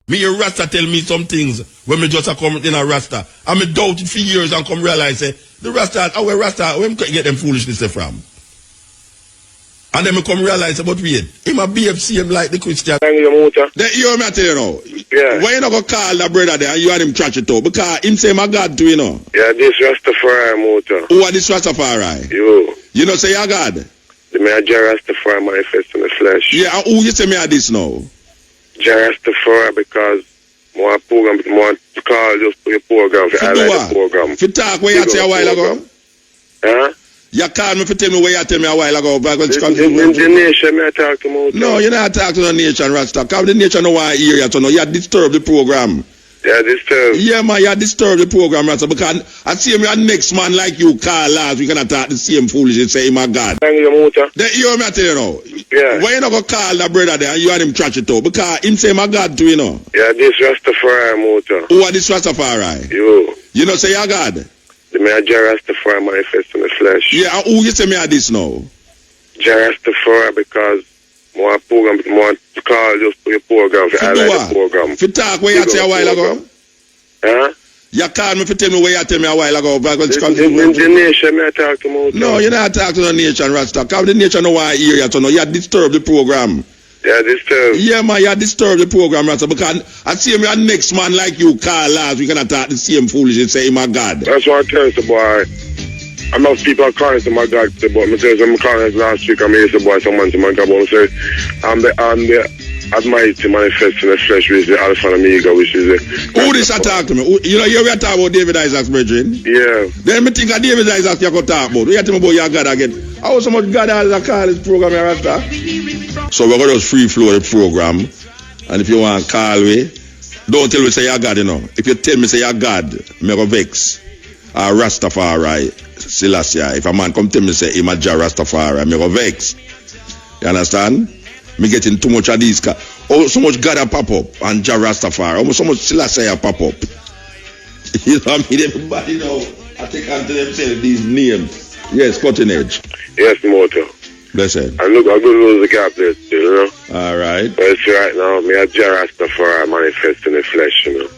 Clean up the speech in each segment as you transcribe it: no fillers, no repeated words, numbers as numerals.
Me a Rasta tell me some things when me just a come in a Rasta. And me doubt it for years and come realize say, the Rasta, where me get them foolishness from? And then me come realize about wait, him a BFC him like the Christian. Then you hear me I tell you now. Yeah. Why you not go call that brother there and you and him trash it out? Because him say my God to you know. Yeah, this Rastafari motor. Who are this Rastafari? You know say your God? The me a Rastafari manifest in the flesh. Yeah, and who you say me are this now? Rastafari because more program, more call just for your program, for the program. For talk where you say a while ago? Huh? You called me for tell me where you tell me a while ago. The nation me I talk to me. No, you're not talking to the nation, Rasta. Because the nation don't want to hear you, so no, you disturb the program. Yeah, disturb. Yeah, man, you disturb the program, Rasta. Because I see me a next man like you, Carl last, we can talk the same foolishness, say, my God. Then you hear me I tell you now. Yeah. Why you not go call that brother there and you and him trash it out? Because him say my God to you know. Yeah, this Rastafari motor. Who are this Rastafari? You know say your God? The me a Rastafari manifest in the flesh. Yeah, and who you say me are this now? Rastafari because more program, more call just for your program, for the program. For talk where you say a while ago? Huh? You called me for tell me where you tell me a while ago. The nation me I talk to me. No, you're not talking to the nation, Rasta. Because the nation don't want to hear you, so no, you disturb the program. Yeah, disturb. Yeah, man, you disturb the program, Rasta. Because I see me a next man like you, Carl last, we can talk the same foolishness, say, my God. That's what I tell you, boy. I'm not people calling to my God, but me tell you, I'm calling last week, I'm here, boy, someone to my God, but say, I'm the Almighty manifest in the flesh, which is the Alpha and Omega, which is the... Who this attack to me? You know, you ever talk about David Isaac's brethren? Yeah. Then me think of David Isaac you could talk about. You tell me about your God again. How so much God has a call this program here, Rasta? So we're going to just free flow the program. And if you want to call me, don't tell me say your God, you know. If you tell me say your God, me go vex. Rastafari, Selassie. If a man come tell me say him a Rastafari, me go vex. You understand? Me getting too much of these. Oh, so much God a pop up and Rastafari. Oh, so much Selassie a pop up. You know what I mean? Everybody know. I take unto themselves these names. Yes, cutting edge. Yes, motor. Blessed. And look, I go lose the gap there still, you know. All right. But it's right now, me a Rastafari manifest in the flesh, you know.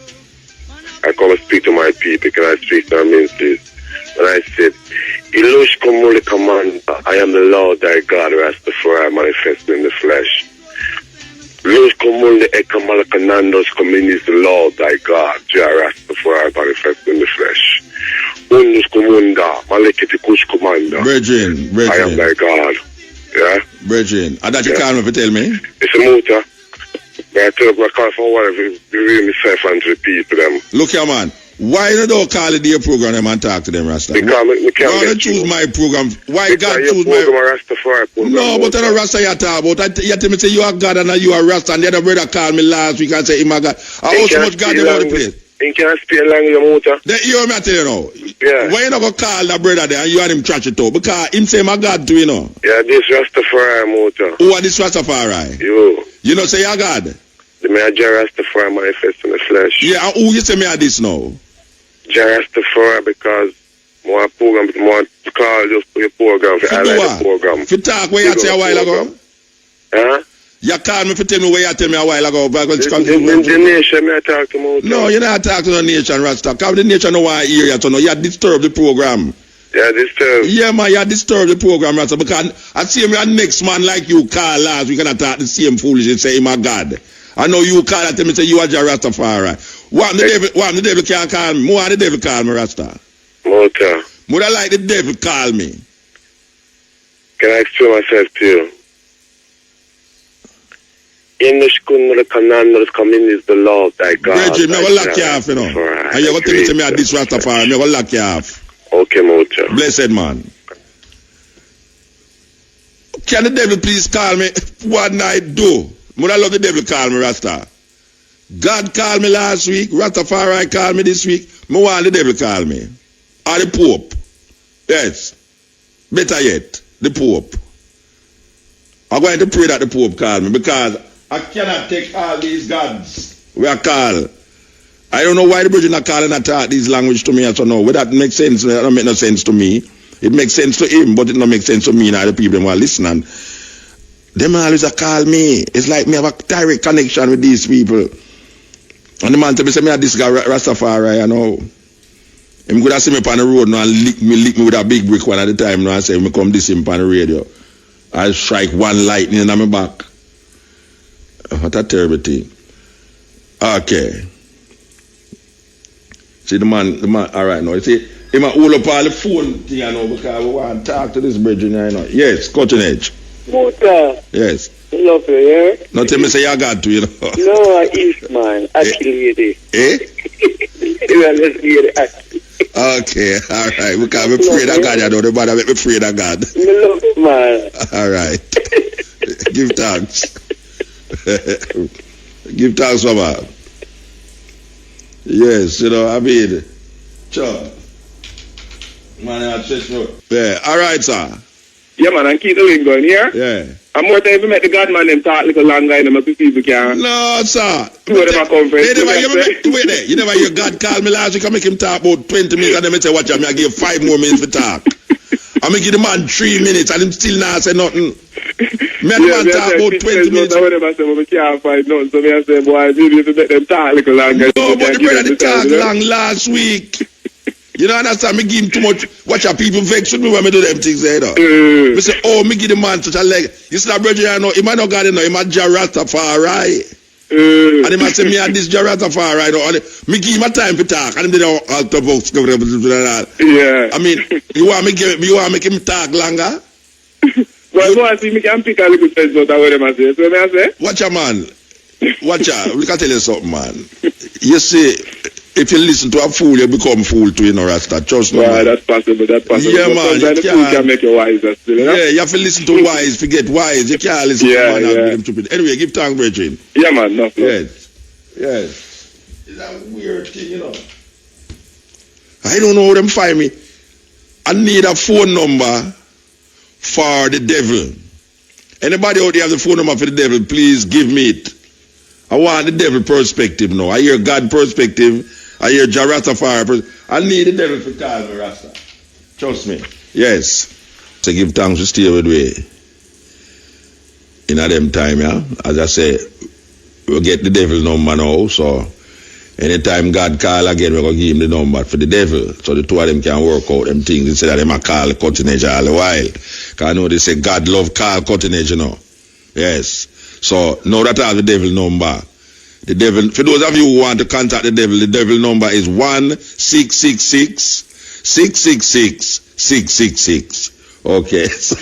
I come and speak to my people. Can I speak to them, please? And I said, Ilush Komuli Commander, I am the Lord thy God, Rastafari manifesting in the flesh. Ilush Komuli Ekamalakanandos Communis, the Lord thy God, Rastafari manifesting in the flesh. Unus Komunda, Malekiti Kush Commander. Virgin. I am thy God. Yeah? Virgin. And that you call me for tell me? It's a motor. But I tell you, I call for what if reveal myself and to the people, them. Look here, man. Why you don't call it their program them and talk to them, Rasta? Because we can't choose my program. Why God choose my program? No, but I'm a Rasta you talk about. You tell me say you are God and you are Rasta, and the other brother called me last week and say him a God. I owe so much God about the place. You can't speak language, motor. Then you hear me tell you now. Yeah. Why you not go call that brother there and you and him trash it out? Because him say my God to you know. Yeah, this Rastafari motor. Who are this Rastafari? You know say your God? The me a Rastafari manifest in the flesh. Yeah, and who you say me are this now? Rastafari because more program, more call just for your program, for the program. For talk where you say a while ago? Huh? You called me for tell me where you tell me a while ago. The nation me I talk to me. No, you're not talking to the nation, Rasta. Because the nation don't want to hear you, so no, you disturb the program. Yeah, disturb. Yeah, man, you disturb the program, Rasta. Because I see me a next man like you, Carl last, we can talk the same foolishness, say, my God. I know you call that to me, say you are Rastafari. What the devil can't call me? More the devil call me, Rasta. Motor. Would I like the devil call me? Can I explain myself to you? In the school, the command coming is the Lord thy God. Virgin, me will lock you off, you know. And you're going to tell me to me at this Rastafari, me will lock you off. Okay, motor. Blessed man. Can the devil please call me? What night do? Would I love the devil call me, Rasta? God called me last week. Rastafari called me this week. Me want the devil call me. Or the Pope. Yes. Better yet, the Pope. I'm going to pray that the Pope call me because I cannot take all these gods we are called. I don't know why the Virgin are calling and talk these language to me. I don't know. Whether that makes sense, that don't make no sense to me. It makes sense to him, but it don't make sense to me and the people who are listening. Them always call me. It's like me have a direct connection with these people. And the man tell me, say me this guy Rastafari, you know. Him could have seen me on the road now and lick me with a big brick one at the time now and say, me come this him on the radio. I strike one lightning in my back. What a terrible thing. Okay. See the man, alright now. You see, he might hold up all the phone thing, you know, because we want to talk to this brethren, you know. Yes, cutting edge. Muta. Yes. Love you, yeah? Not tell me say you got to, you know. No, I East man. Actually, lady. Eh? Yeah, let's get it. Okay, alright. Because I'm afraid of God, you know. The man make me afraid of God. Me love you, man. Alright. Give thanks. Give thanks, Mama. Yes, you know, I mean, sure. Man, I just know. Yeah, alright, sir. Yeah, man, and keep the link going here. Yeah. And more time, if you make the God man them talk a little longer, and make people can. No, sir. Two of them are conference. You never hear God call me last week. I make him talk about 20 minutes, and then I say, watch out, I give 5 more minutes for talk. I make the man 3 minutes, and him still not say nothing. Me and the man talk about 20 minutes. I say, we can't find nothing. So me I say, boy, maybe if you make them talk a little longer. No, but the brother did talk long last week. You know, understand? Me give him too much. Watch out, people vex with me when me do them things there, though. Me say, oh, me give the man such a leg. You see that brother, you know, he might not got it, no, he might Rastafari. And he might say, me and this Rastafari, you know, and me give him a time for talk, and him did all the books. Yeah. I mean, you want to make him talk longer? Well, go and see, me can pick a little sense out of what them I say. So me I say? Watch out, man. Watch out. We can tell you something, man. You see, if you listen to a fool, you become fool too, you know, Rasta. Trust me. Right, that's possible. Yeah, man. The fool can make you wiser still, you know? Yeah, you have to listen to wise, forget wise. You can't listen to man and make him stupid. Anyway, give thanks, brethren. Yeah, man. No. Yes. It's a weird thing, you know. I don't know how them find me. I need a phone number for the devil. Anybody out there have the phone number for the devil, please give me it. I want the devil perspective now. I hear God perspective. I hear Rastafari perspective. I need the devil to call me Rasta. Trust me. Yes. So give thanks to stay with me. In a them time, yeah. As I say, we'll get the devil number now. So anytime God call again, we're going to give him the number for the devil. So the two of them can work out them things instead of them a call cutting edge all the while. Because I know they say God love call cutting edge, you know. Yes. So now that I have the devil number, the devil, for those of you who want to contact the devil number is 1-666-666-666. Okay, so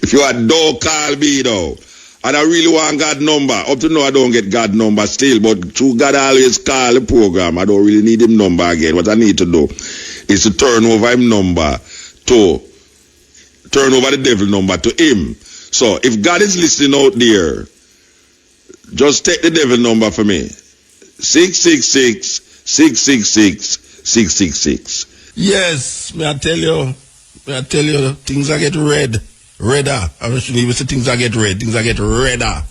if you don't call me though, and I really want God number. Up to now I don't get God number still, but through God I always call the program. I don't really need him number again. What I need to do is to turn over him number to turn over the devil number to him. So if God is listening out there, just take the devil number for me. 666-666-666. Yes, may I tell you, things I get redder. I shouldn't even say things I get red, things I get redder.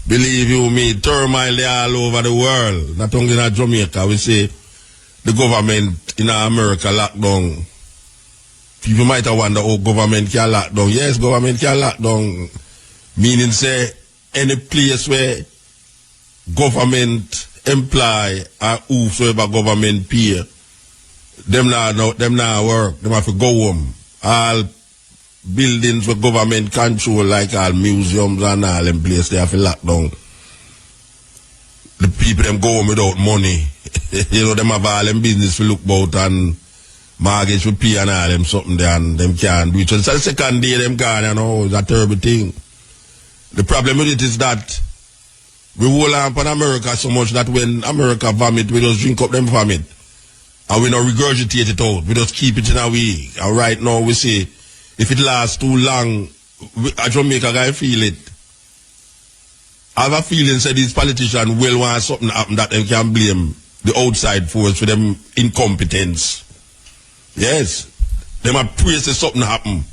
Believe you me, turmoil there all over the world. Not only in Jamaica, we say the government in America locked down. People might have wondered, oh, government can lock down. Yes, government can lock down. Meaning, say, any place where government employ or whosoever government pay, them now work. Them have to go home. All buildings with government control, like all museums and all them places, they have to lock down. The people, them go home without money. You know, them have all them business to look about and mortgage for pay and all them something there, and them can't do it. So the second day them gone, you know, it's a terrible thing. The problem with it is that we hold on upon America so much that when America vomit, we just drink up them vomit. And we don't regurgitate it out. We just keep it in our way. And right now we say, if it lasts too long, a Jamaica guy feel it. I have a feeling that these politicians will want something happen that they can blame the outside force for them incompetence. Yes. They might praise that something happen.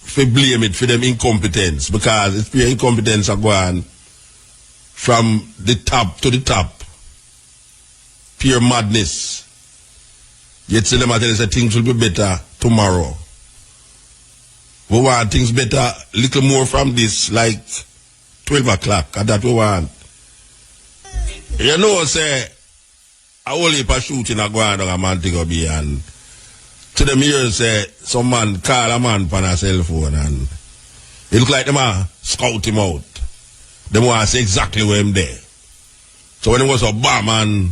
For blame it for them incompetence. Because it's pure incompetence are going from the top to the top. Pure madness. Yet tell them I tell you that things will be better tomorrow. We want things better, little more from this, like 12 o'clock, and that we want. You know, say, a whole heap of shooting a going on a Montego Bay, and to them here, say, some man call a man on a cell phone, and it look like them scout him out. Them want to say exactly where him there. So when it was a bomb and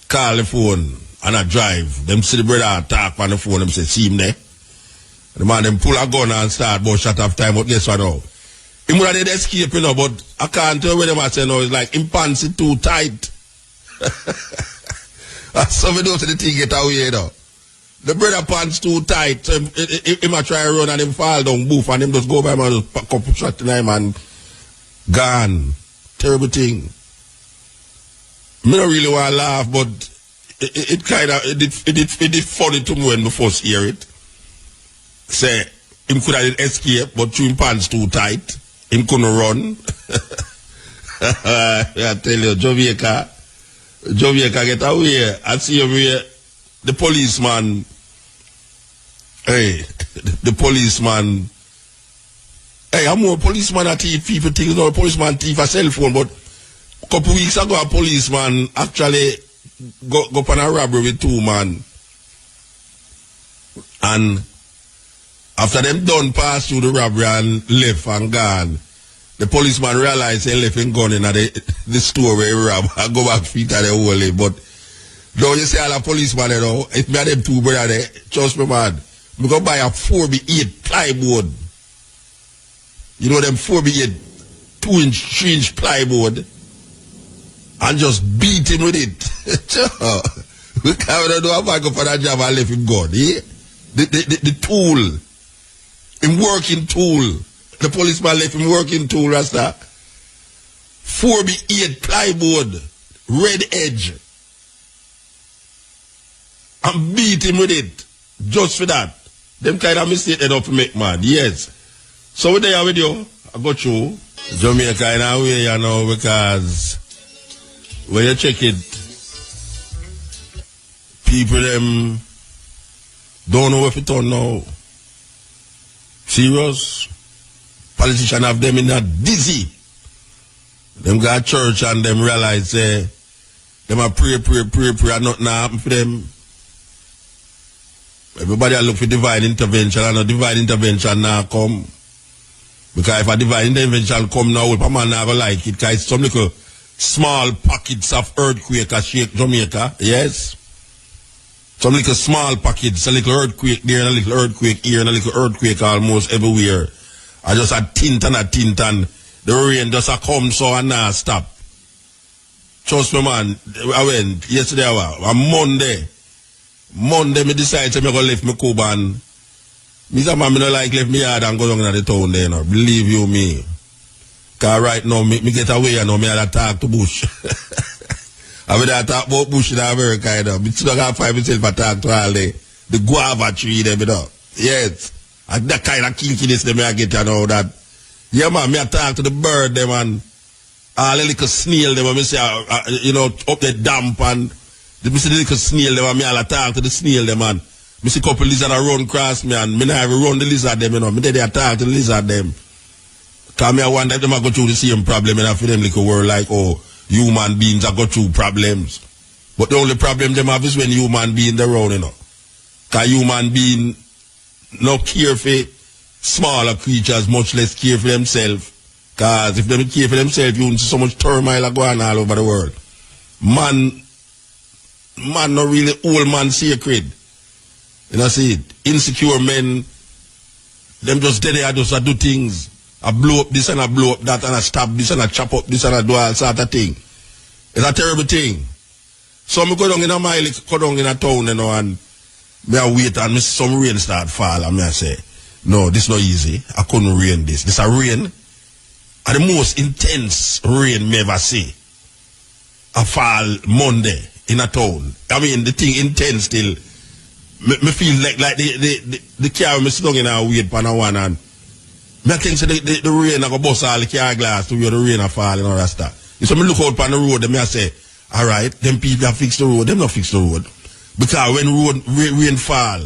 call the phone and a drive, them see the brother talk on the phone, them say, see him there. The man them pull a gun and start but shut off time, but guess what now? He would have did escape, you know, but I can't tell where them are saying now, it's like him pants it too tight. So we don't see the thing get away though. The brother pants too tight, so him a try to run and him fall down, boof, and him just go by him and just pack up shot in him and gone. Terrible thing. Me don't really want to laugh, but it kind of, it did funny to me when we first hear it. Say, him could have escaped, but through him pants too tight. Him couldn't run. I tell you, Jamaica get away. I see him here, the policeman, the policeman, I'm more policeman at thief people things, no policeman thief a cell phone, but a couple weeks ago a policeman actually go on a robbery with two men. And after them done pass through the robbery and left and gone, the policeman realized he left him gun in the store where he robbed. I go back feet at the whole. But don't you say all the policeman, you know, if me and them two brother there, trust me man, we go buy a 4x8 plywood. You know them 4x8 2-inch, 3-inch plywood and just beat him with it. We can't do a man go for that job and left him gun, eh? The tool. Him working tool. The policeman left him working tool, Rasta. 4x8 plywood, red edge. And beat him with it. Just for that. Them kind of mistake they don't make, man. Yes. So we there with you. I got you. Jamaica in a way, you know, because when you check it, people them don't know if it on now. Serious. Politicians have them in a dizzy. Them go to church and them realize them a pray and nothing happen for them. Everybody look for divine intervention and a divine intervention now come. Because if a divine intervention come now, a man never like it because it's some little small pockets of earthquake that shake Jamaica. Yes. Some little small pockets, a little earthquake there and a little earthquake here and a little earthquake almost everywhere. I just a tint and the rain just a come so and now stop. Trust me man, I went yesterday on Monday me decide to me go left me Cuba and me say man me no like left me yard and go down in the town there now. Believe you me. Cause right now me get away and now me had to talk to Bush. I mean I talk about Bush in America you know. Me still got 5 myself I talk to all the guava tree them you know. Yes. And that kind of kinkiness them I get you know that. Yeah man, me I talk to the bird them and all the little snail them and me say you know up the damp and me see the little snail them and me all talk to the snail them and me see couple lizard run across me and me not even run the lizard them you know. Me there talk to the lizard them. Cause me I wonder if them I go through the same problem and for them little world like oh human beings I go through problems. But the only problem them have is when human beings around you know. Cause human being no care for smaller creatures, much less care for themselves. Because if they don't care for themselves, you won't see so much turmoil going all over the world. Man not really old man sacred. You know, see it. Insecure men, them just dead there, just do things. I blow up this and I blow up that and I stab this and I chop up this and I do all sort of thing. It's a terrible thing. So I go down in a mile, go down in a town, you know, and me I wait and me see some rain start fall and me I say, no, this not easy. I couldn't rain this. This a rain. And the most intense rain me ever see. I fall Monday in a town. I mean the thing intense still. Me feel like the car me sit down in a wait pan a one and me think say the rain I go bust all the car glass to where the rain a fall and all that stuff. So me look out on the road and me I say, alright, them people that fix the road, them not fix the road. Because when rain fall,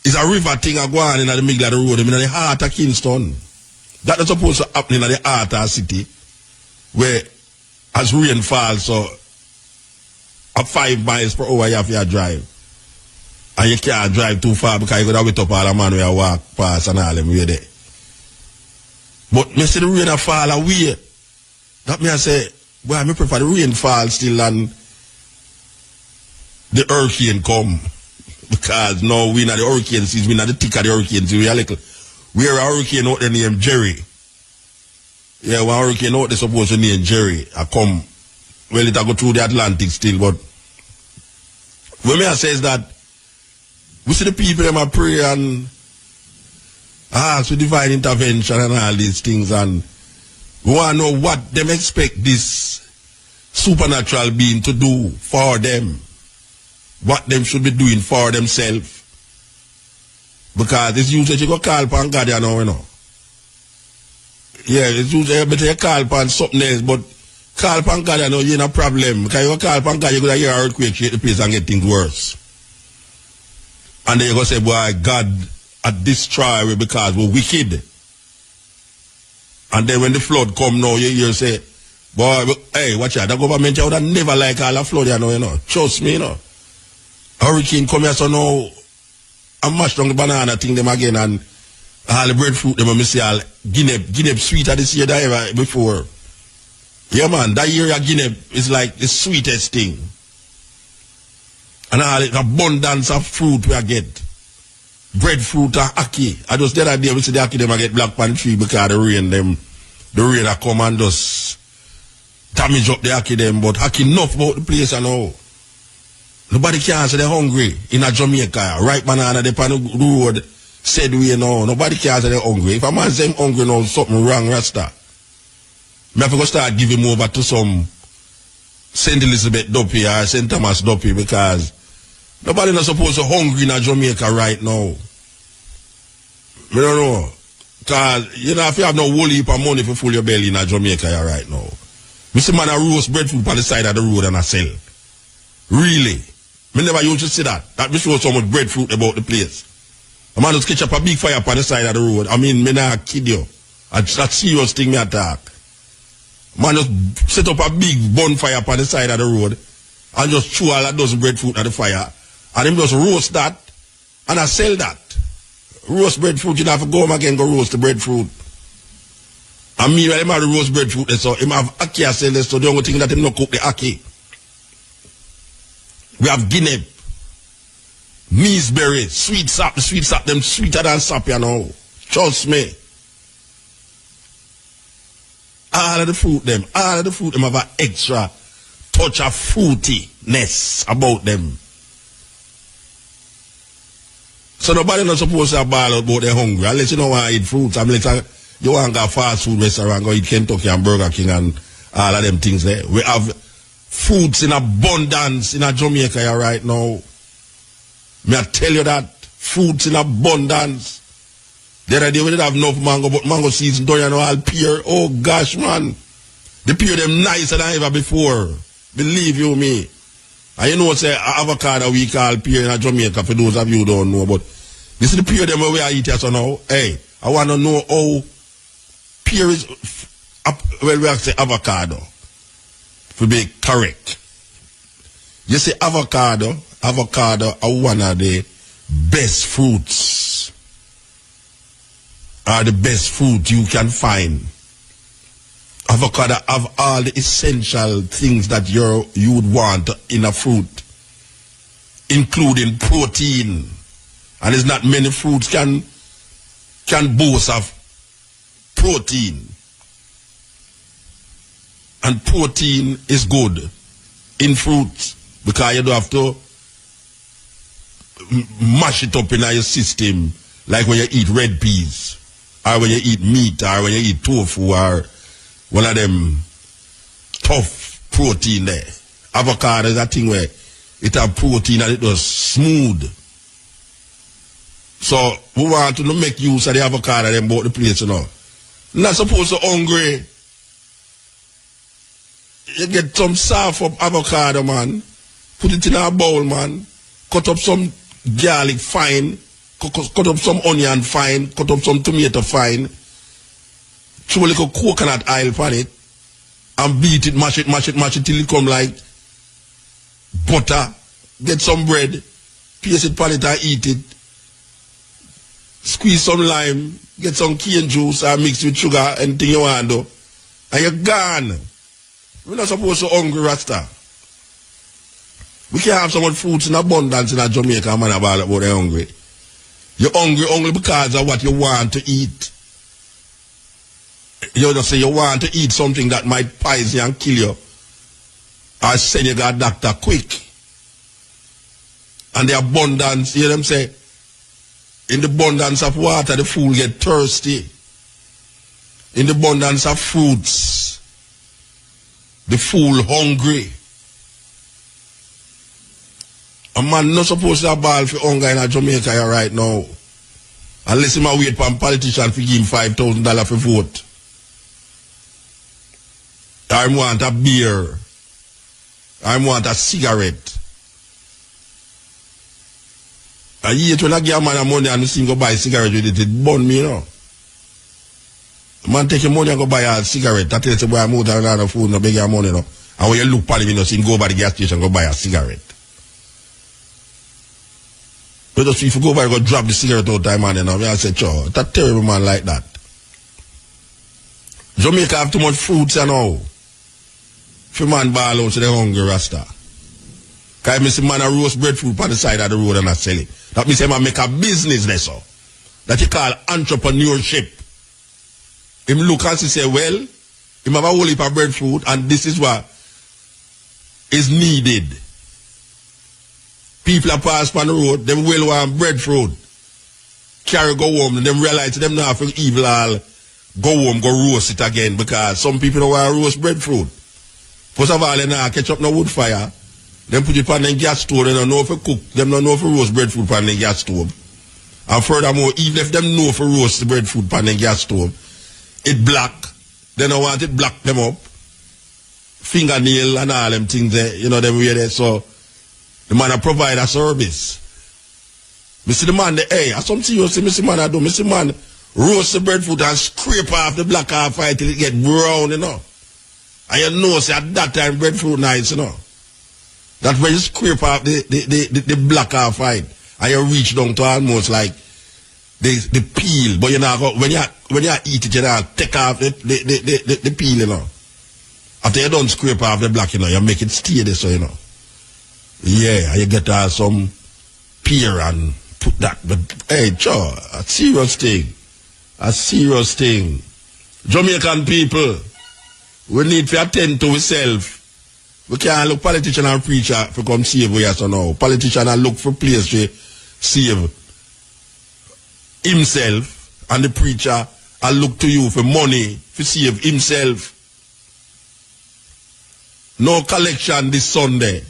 it's a river thing a go on in the middle of the road, in the heart of Kingston. That is supposed to happen in the heart of the city, where as rain falls, so at 5 miles per hour you have to drive. And you can't drive too far because you got to wait up all the man where you walk past and all them way there. But me see the rain fall away. That me I say, well, I prefer the rain fall still and the hurricane come. Because now we not the hurricane season, we not the thick of the hurricane season. We are a hurricane out there named Jerry. Yeah, one hurricane out there supposed to name Jerry. I come, well, it go through the Atlantic still, but when me I says that, we see the people them a pray and ask for divine intervention and all these things, and we want to know what them expect this supernatural being to do for them. What them should be doing for themselves. Because it's usually you go call upon God, you know. Yeah, it's usually better you call upon something else, but call upon God, you know, you ain't a problem. Because you go call upon God, you're going to hear an earthquake, shake the place and get things worse. And then you're going to say, boy, God had destroyed we because we're wicked. And then when the flood come now, you say, boy, hey, watch out, the government would have never like all the flood, you know. Trust me, you know. Hurricane come here, so now I mash down the banana thing them again and all the breadfruit them and say all Guinea sweeter this year than ever before. Yeah man, that year of Guinea is like the sweetest thing. And all the abundance of fruit we get. Breadfruit and ackee. I just the other day we see the ackee them get black pan tree because the rain that come and just damage up the ackee them, but ackee enough about the place and all. Nobody can say they're hungry in a Jamaica. Right banana, they on the road, said we know. Nobody can say they're hungry. If a man say hungry now, something wrong, Rasta. I have to go start giving him over to some St. Elizabeth Duppy or St. Thomas Duppy because nobody not supposed to hungry in a Jamaica right now. I don't know. Because, you know, if you have no whole heap of money to fill your belly in a Jamaica right now. We see man a roast breadfruit on the side of the road and I sell. Really? Me never used to see that. That me show so much breadfruit about the place. A man just catch up a big fire on the side of the road. I mean, me not kid you. That's a serious thing me attack. Man just set up a big bonfire on the side of the road and just chew all that dozen breadfruit at the fire. And him just roast that and I sell that. Roast breadfruit, you don't have to go home again go roast the breadfruit. And me, when him have the roast breadfruit, so him have ackee I sell this, so the only thing that him not cook the ackee. We have Guinea, measeberry, sweet sap, the sweet sap, them sweeter than sap, you know. Trust me. All of the fruit them have an extra touch of fruitiness about them. So nobody not supposed to ball out about they're hungry. Unless you don't want to eat fruits, unless you want to go fast food restaurant, go eat Kentucky and Burger King and all of them things there. We have fruits in abundance in a Jamaica right now. May I tell you that? Fruits in abundance. The other day we didn't have enough mango, but mango season don't you know all pear. Oh gosh man. The pear them nicer than ever before. Believe you me. And you know say avocado we call pear in a Jamaica for those of you who don't know, but this is the pear them we are eating so now. Hey, I wanna know how pear is well we have to say avocado. To be correct. You see avocado are one of the best fruits. Are the best fruit you can find. Avocado have all the essential things that you would want in a fruit. Including protein. And there's not many fruits can boast of protein. And protein is good in fruits because you don't have to mash it up in your system like when you eat red peas or when you eat meat or when you eat tofu or one of them tough protein there. Avocado is a thing where it have protein and it was smooth. So we want to make use of the avocado and about the place, you know. Not supposed to hungry. You get some soft up avocado, man. Put it in a bowl, man. Cut up some garlic fine. Cut up some onion fine. Cut up some tomato fine. Throw a little coconut oil on it. and beat it, mash it till it come like butter. Get some bread, paste it on it and eat it. Squeeze some lime, get some cane juice and mix with sugar, anything you want to do. And you're gone. We're not supposed to hungry Rasta. We can't have so much fruits in abundance in Jamaica, man, about they're hungry. You're hungry only because of what you want to eat. You just say you want to eat something that might poison you and kill you. Or send you to a doctor quick. And the abundance, you hear them say, in the abundance of water, the fool get thirsty. In the abundance of fruits, the fool hungry. A man not supposed to have ball for hunger in Jamaica right now. Unless he might wait for a politician to give him $5,000 for vote. I want a beer. I want a cigarette. I hate when I give a man money and see him go buy a cigarette with it. It burn me, you know. Man take your money and go buy a cigarette. That tells you boy I'm out and another food, no beg your money, no. And when you look at him, you know, see him go by the gas station and go buy a cigarette. But just if you go by and go drop the cigarette all the time, man, you know, I say, sure, that terrible man like that. Jamaica have too much fruits and all. If a man ball out to the hungry Rasta. Because I see man a roast breadfruit on the side of the road and I sell it. That means man make a business there, so. That you call entrepreneurship. Him look and say, well, him have a whole heap of breadfruit and this is what is needed. People are pass on the road, them will want breadfruit. Carry go home and them realize them now for evil all go home, go roast it again because some people don't want to roast breadfruit. First of all, they now catch up no wood fire. Them put it on the gas stove, they don't know if to cook, them don't know if to roast breadfruit on the gas stove. And furthermore, even if them know if to roast the breadfruit on the gas stove, it black, they don't want it black them up. Fingernail and all them things there, you know, them way there, so the man a provide a service. Me see the man there, hey, I some serious me see man I do, me see man roast the breadfruit and scrape off the black half right till it get brown, you know. And you know, say at that time breadfruit nice, you know. That's when you scrape off the black half right. And you reach down to almost like the peel. But you know, when you eat it, you know, take off the peel, you know. After you don't scrape off the black, you know, you make it stay there, so you know. Yeah, you get some pear and put that. But hey, sure, a serious thing. A serious thing. Jamaican people, we need to attend to ourselves. We can't look politician and preacher for come save we yes or no. Politician and look for place to save himself, and the preacher and look to you for money to save himself. No collection this Sunday.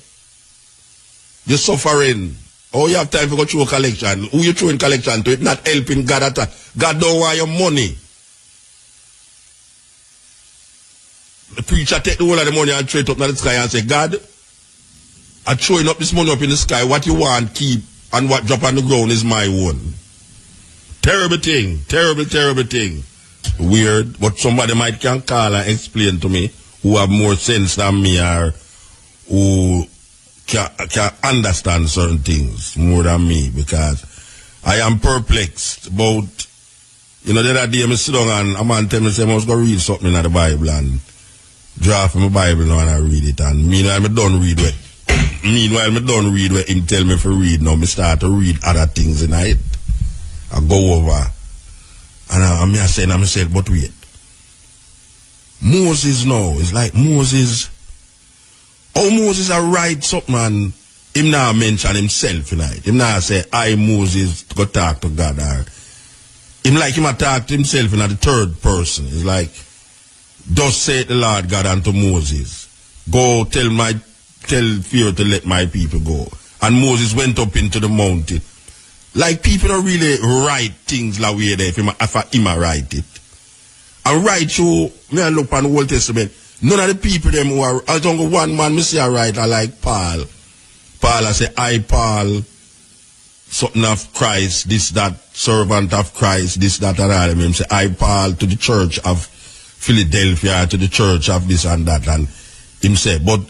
You're suffering. Oh, you have time to go through a collection. Who you throwing collection to? It's not helping God at all. God don't want your money. The preacher take the whole of the money and throw it up in the sky and say, God, I'm throwing up this money up in the sky. What you want, keep, and what drop on the ground is my own. Terrible thing. Terrible, terrible thing. Weird, but somebody might can call and explain to me who have more sense than me or who can understand certain things more than me, because I am perplexed about, you know, the other day I sit down and a man tell me, say, I must go read something in the Bible and draw from the Bible now and I read it, and meanwhile I don't read what him tell me to read now. I start to read other things in it. I go over and I'm saying, but wait. Moses now, it's like Moses, how Moses I write something and him now mention himself tonight. Him now say, I Moses go talk to God, or him like him talk to himself in the third person. It's like, thus saith the Lord God unto Moses, go tell Pharaoh to let my people go. And Moses went up into the mountain. Like people don't really write things like way there if him write it. And write you, me I look on the Old Testament, none of the people them who are, I don't go one man, me see I write, I like Paul. Paul, I say, I Paul, something of Christ, this, that, servant of Christ, this, that, and all. I say, I Paul to the church of Philadelphia, to the church of this and that, and him say, but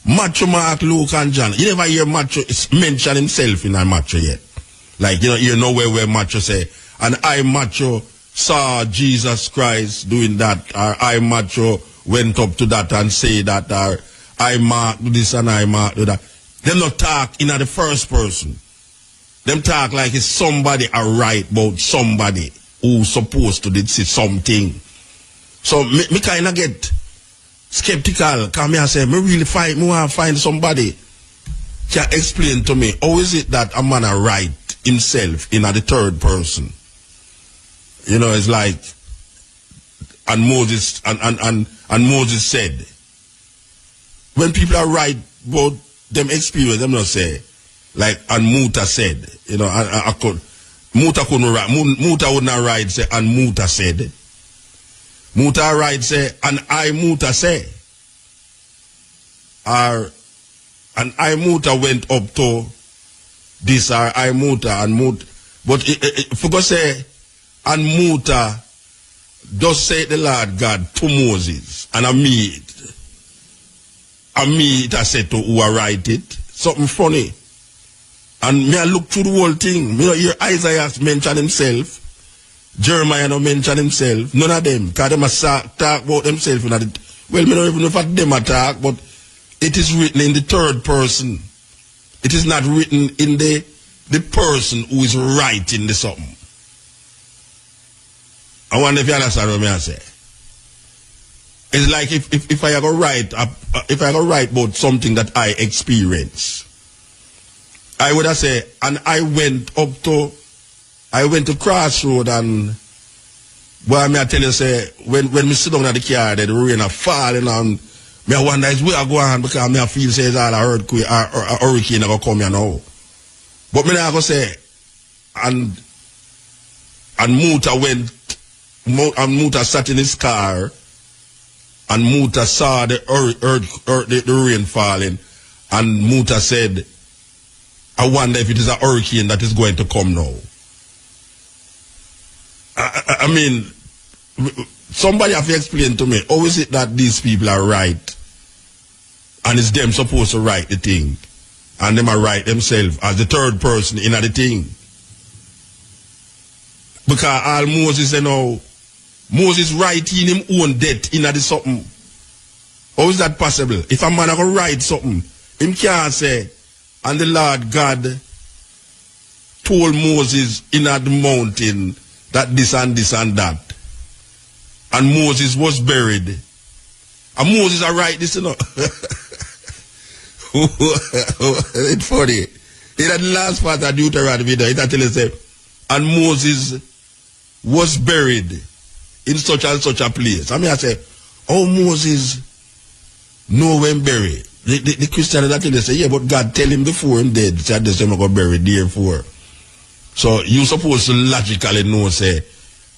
Macho Mark, Luke and John, you never hear Macho mention himself in a Macho yet. Like, you know where Macho say, and I Macho saw Jesus Christ doing that, or I Macho went up to that and say that, or I Mark do this and I Mark do that. Them not talk in the first person. Them talk like it's somebody a write about somebody who's supposed to did see something. So me kind of get skeptical, because me I say, me really want to find somebody can explain to me, how is it that a man a write himself in the third person? You know, it's like, and Moses, and Moses said, when people are write about them experience, them not say, like, and Muta said, you know, Muta couldn't write, Muta would not write, say, and Muta said. Muta write, say, and I Muta say. Or, and I Muta went up to this, or I Muta, and Muta, but if you go say, and Muta does say the Lord God to Moses, and I me it I said to who I write it, something funny. And me I look through the whole thing. You know, your Isaiah mention himself, Jeremiah no mention himself, none of them, because them talk about themselves. Well, me don't even know if them talk, but it is written in the third person. It is not written in the person who is writing the something. I wonder if you understand what I say. It's like if I go write about something that I experience, I would have said, and I went to Crossroad, and boy, me I tell you, say, when me sit down at the car, the rain are falling, and me I wonder is where I go on, because me I feel say it's all a earthquake, a hurricane that go come here now. But me I go say, and Muta went, and Muta sat in his car, and Muta saw the rain falling, and Muta said, I wonder if it is a hurricane that is going to come now. I mean, somebody have to explain to me, how is it that these people are right, and it's them supposed to write the thing, and them are write themselves as the third person in the thing? Because all Moses, you know, Moses writing him own death in the something. How is that possible? If a man can write something, him can't say, and the Lord God told Moses in the mountain that this and this and that. And Moses was buried. And Moses I write this, you know. It's funny. In the last part of Deuteronomy, it actually said, and Moses was buried in such and such a place. I mean, I say, oh, Moses know when buried. The Christian that they say, yeah, but God tell him before him dead, said this time I go buried therefore. So you supposed to logically know, say,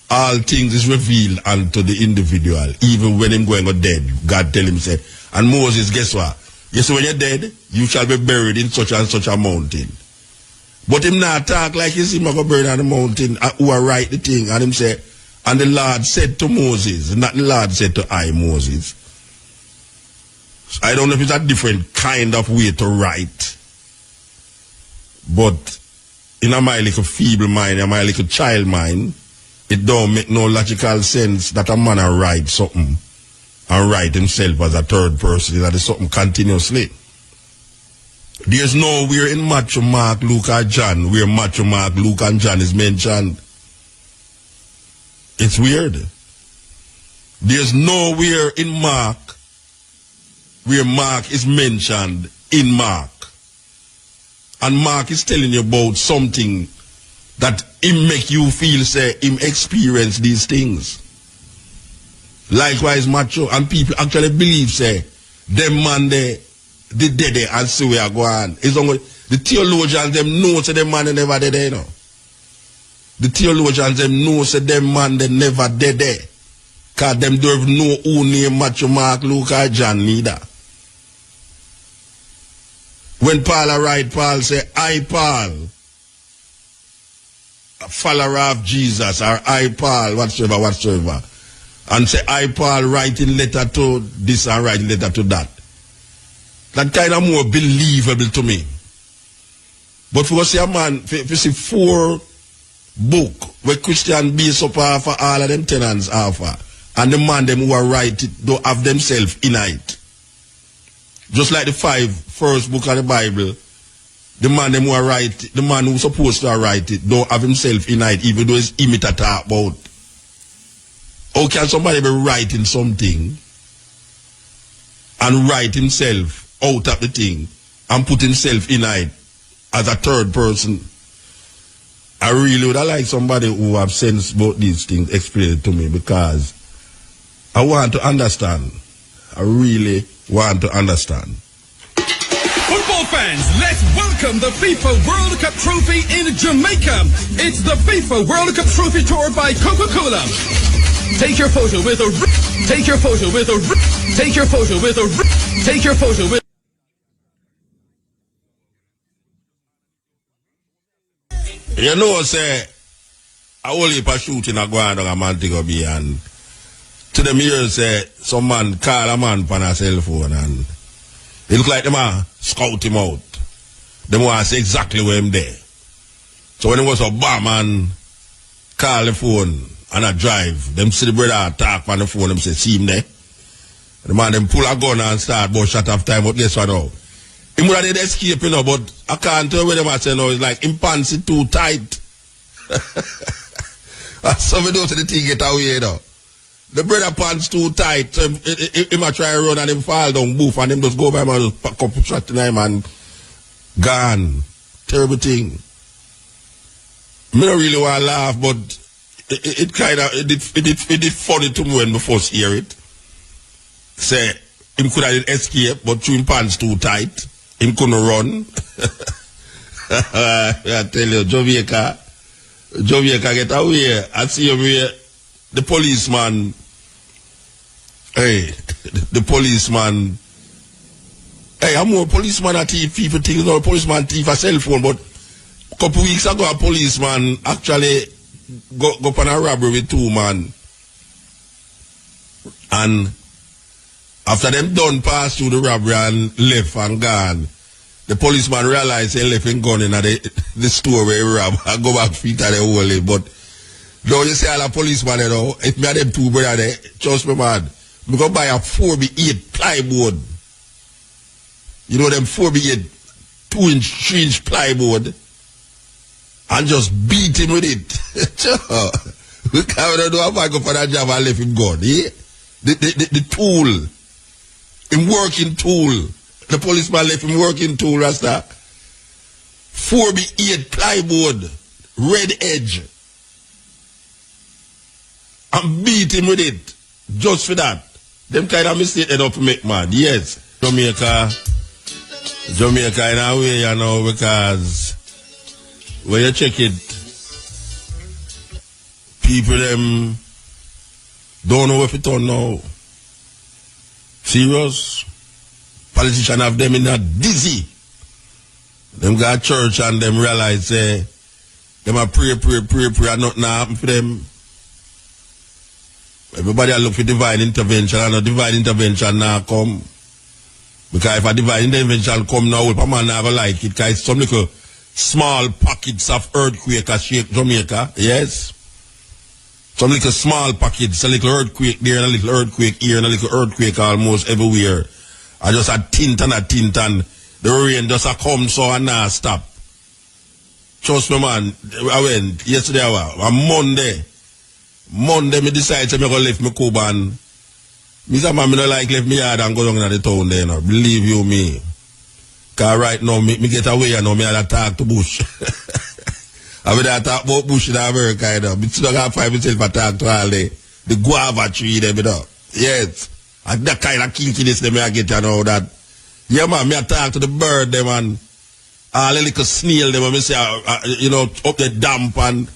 all things is revealed unto the individual, even when him going to dead. God tell him, say, and Moses, guess what? Yes, when you're dead, you shall be buried in such and such a mountain. But him not talk like he's him go buried on the mountain, who are write the thing, and him say, and the Lord said to Moses, not the Lord said to I, Moses. I don't know if it's a different kind of way to write. But in my little feeble mind, in my little child mind, it don't make no logical sense that a man write something and write himself as a third person. That is something continuously. There's nowhere in Matthew, Mark, Luke, or John where Matthew, Mark, Luke, and John is mentioned. It's weird. There's nowhere in Mark where Mark is mentioned in Mark. And Mark is telling you about something that him make you feel, say, him experience these things. Likewise, Matthew, and people actually believe, say, them man they dead and see where I go on. It's only the theologians them know say them man they never dead, you know. The theologians them know say them man they never dead there. Cause them don't even know who name Matthew, Mark, Luke, or John neither. When Paul write, Paul say, I Paul, a follower of Jesus, or I Paul, whatsoever. and say, I, Paul, writing letter to this and writing letter to that. That kind of more believable to me. But for see a man, if you see 4 book where Christian base up for all of them tenants offer, and the man them who are write it don't have themselves in it. Just like the 5 first book of the Bible, the man them who are write it, the man who's supposed to write it don't have himself in it, even though it's him it talk about. How can somebody be writing something and write himself out of the thing and put himself in it as a third person? I really would like somebody who have sense about these things explain it to me, because I want to understand. I really want to understand. Football fans, let's welcome the FIFA World Cup Trophy in Jamaica. It's the FIFA World Cup Trophy Tour by Coca-Cola. Take your photo with a... Take your photo with a... Take your photo with a... Take your photo with... You know, say, I only for shooting a go on a man to go be, and to them here say, some man call a man on a cell phone, and it look like them scout him out. Them want to say exactly where him there. So when it was a bomb and call the phone and a drive, them see the brother talk on the phone, them say, see him there. The man them pull a gun and start but shut off time, but guess what now? He would have did escape, you know, but I can't tell where them I say now, it's like him pants it too tight. Some of those the thing get away, you know. The brother pants too tight, so he might try to run and him fall down, boof, and him just go by him and just pack up shot in him and gone. Terrible thing. I don't really want to laugh, but it kind of, it did funny to me when I first hear it. Say, him could have escaped, but through him pants too tight. Him couldn't run. I tell you, Jamaica get away. I see him here. The policeman, the policeman, I'm more policeman at thief people things, no policeman thief a cell phone, but a couple weeks ago a policeman actually go on a robbery with 2 men. And after them done pass through the robbery and left and gone, the policeman realized he left him gun in the store where he robbed. I go back feet at the whole, but no, you see all the policeman, you know, if me and them 2 brothers there, trust me, man, we go buy a 4x8 plywood. You know them 4x8, 2-inch, 3-inch plywood, and just beat him with it. We can't do a man go for that job and left him gone, eh? The tool, him working tool. The policeman left him working tool, Rasta. 4x8 plywood, red edge. And beat him with it. Just for that. Them kind of mistake enough to make, man. Yes. Jamaica in a way, you know, because when you check it, people them don't know if it on now. Serious. Politicians have them in a dizzy. Them got church and them realize them a pray and nothing happen for them. Everybody look for divine intervention, and a divine intervention now come. Because if a divine intervention come now, a man never like it, because some little small pockets of earthquake that shake Jamaica, yes? Some little small pockets, a little earthquake there, and a little earthquake here, and a little earthquake almost everywhere. And just a tint, and the rain just a come so and now stop. Trust me, man, I went yesterday, on Monday, me decide to me go left me Cuban. Me say, man, me no like left me yard and go down in the town there, no. Believe you me. Because right now, me get away and now me had to talk to Bush. I mean, I talk about Bush in America, you know. Me still got 5 myself to talk to all the guava tree there, you know. Yes. And that kind of kinkiness them I get, you know, that. Yeah, man, me I talk to the bird, them, and all the little snail, them, and me say, you know, up the damp and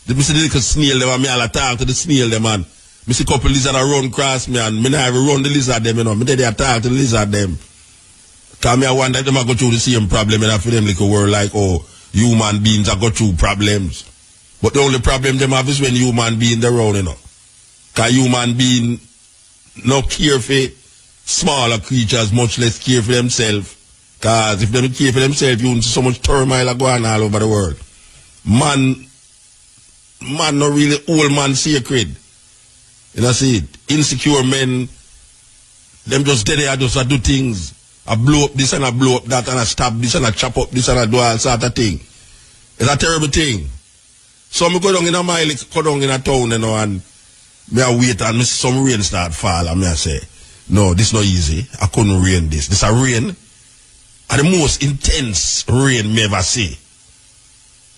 me see the little snail them and me all talk to the snail them, man. Me see couple lizard run across me and me not even run the lizard them, you know. Me there talk to the lizard them. Cause me I wonder if them a go through the same problem, you know, for them little world like, oh, human beings are go through problems. But the only problem them have is when human beings are around, you know. Because human being no care for smaller creatures, much less care for themselves. Because if they don't care for themselves, you won't see so much turmoil going all over the world. Man not really old man sacred. You know, see it. Insecure men, them just dead there, just do things. I blow up this and I blow up that and I stab this and I chop up this and I do all sort of thing. It's a terrible thing. So I go down in a mile, go down in a town, you know, and I wait and see some rain start fall and I say, no, this not easy. I couldn't rain this. This a rain. And the most intense rain me ever see.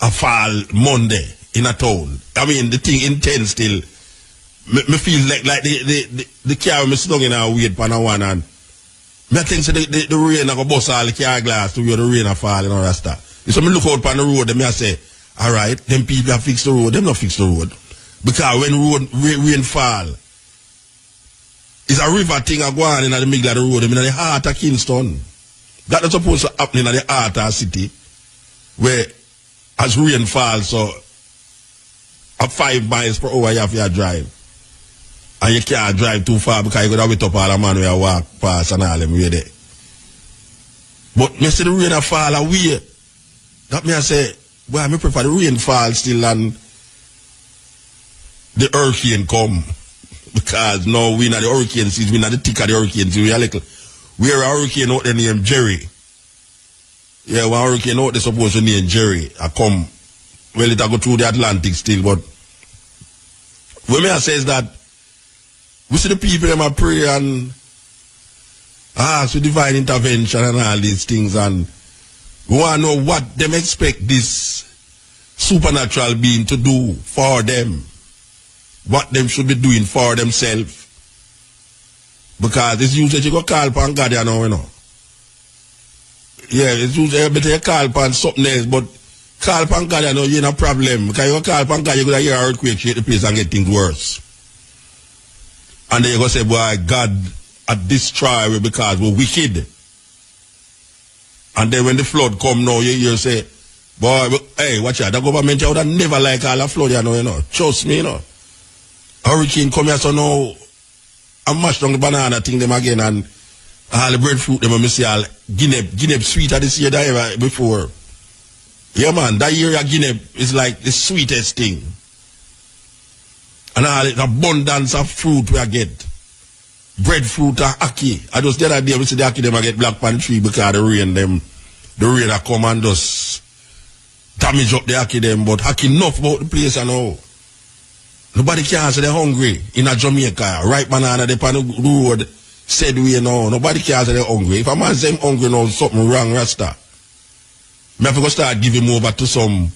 I fall Monday in a town. I mean, the thing intense still. Me feel like the car me sit down in a wait for a one and me think so the rain I go bust all the car glass to where the rain a fall and all that stuff. So me look out on the road and me I say, alright, them people have fixed the road, them not fix the road. Because when rain fall, it's a river thing a go on in the middle of the road, in the heart of Kingston. That is supposed to happen in the heart of the city, where as rain falls, so at 5 miles per hour you have to drive. And you can't drive too far because you got to wait up all the man where you walk past and all them way there. But me see the rain fall away. That me I say, well, I prefer the rain fall still and the hurricane come. Because now we not the hurricane season, we not the thick of the hurricane season. We are a hurricane out there named Jerry. Yeah, one hurricane out there supposed to name Jerry. I come, well, it I go through the Atlantic still, but what me I say is that we see the people them a pray and ask for divine intervention and all these things, and we want to know what them expect this supernatural being to do for them. What them should be doing for themselves. Because it's usually you go call upon God, you know. Yeah, it's usually better you call upon something else, but call upon God, you know, you ain't a problem. Because you go call upon God, you're going to hear an earthquake, shake the place and get things worse. And then you're going to say, boy, God had destroyed we because we're wicked. And then when the flood come now, you say, boy, hey, watch out, the government would have never like all the flood, you know. Trust me, you know. Hurricane come here, so now I mash down the banana thing them again and all the breadfruit them I see all Guinea sweeter this year than ever before. Yeah man, that year Guinea is like the sweetest thing. And all the abundance of fruit we get. Breadfruit and ackee. I just the other day we see the ackee them I get black pan tree because the rain that come and just damage up the ackee them, but ackee enough about the place and all. Nobody can say they're hungry in a Jamaica. Ripe banana, they on the road, said we know. Nobody can say they're hungry. If a man say hungry now, something wrong, Rasta. I have to start giving him over to some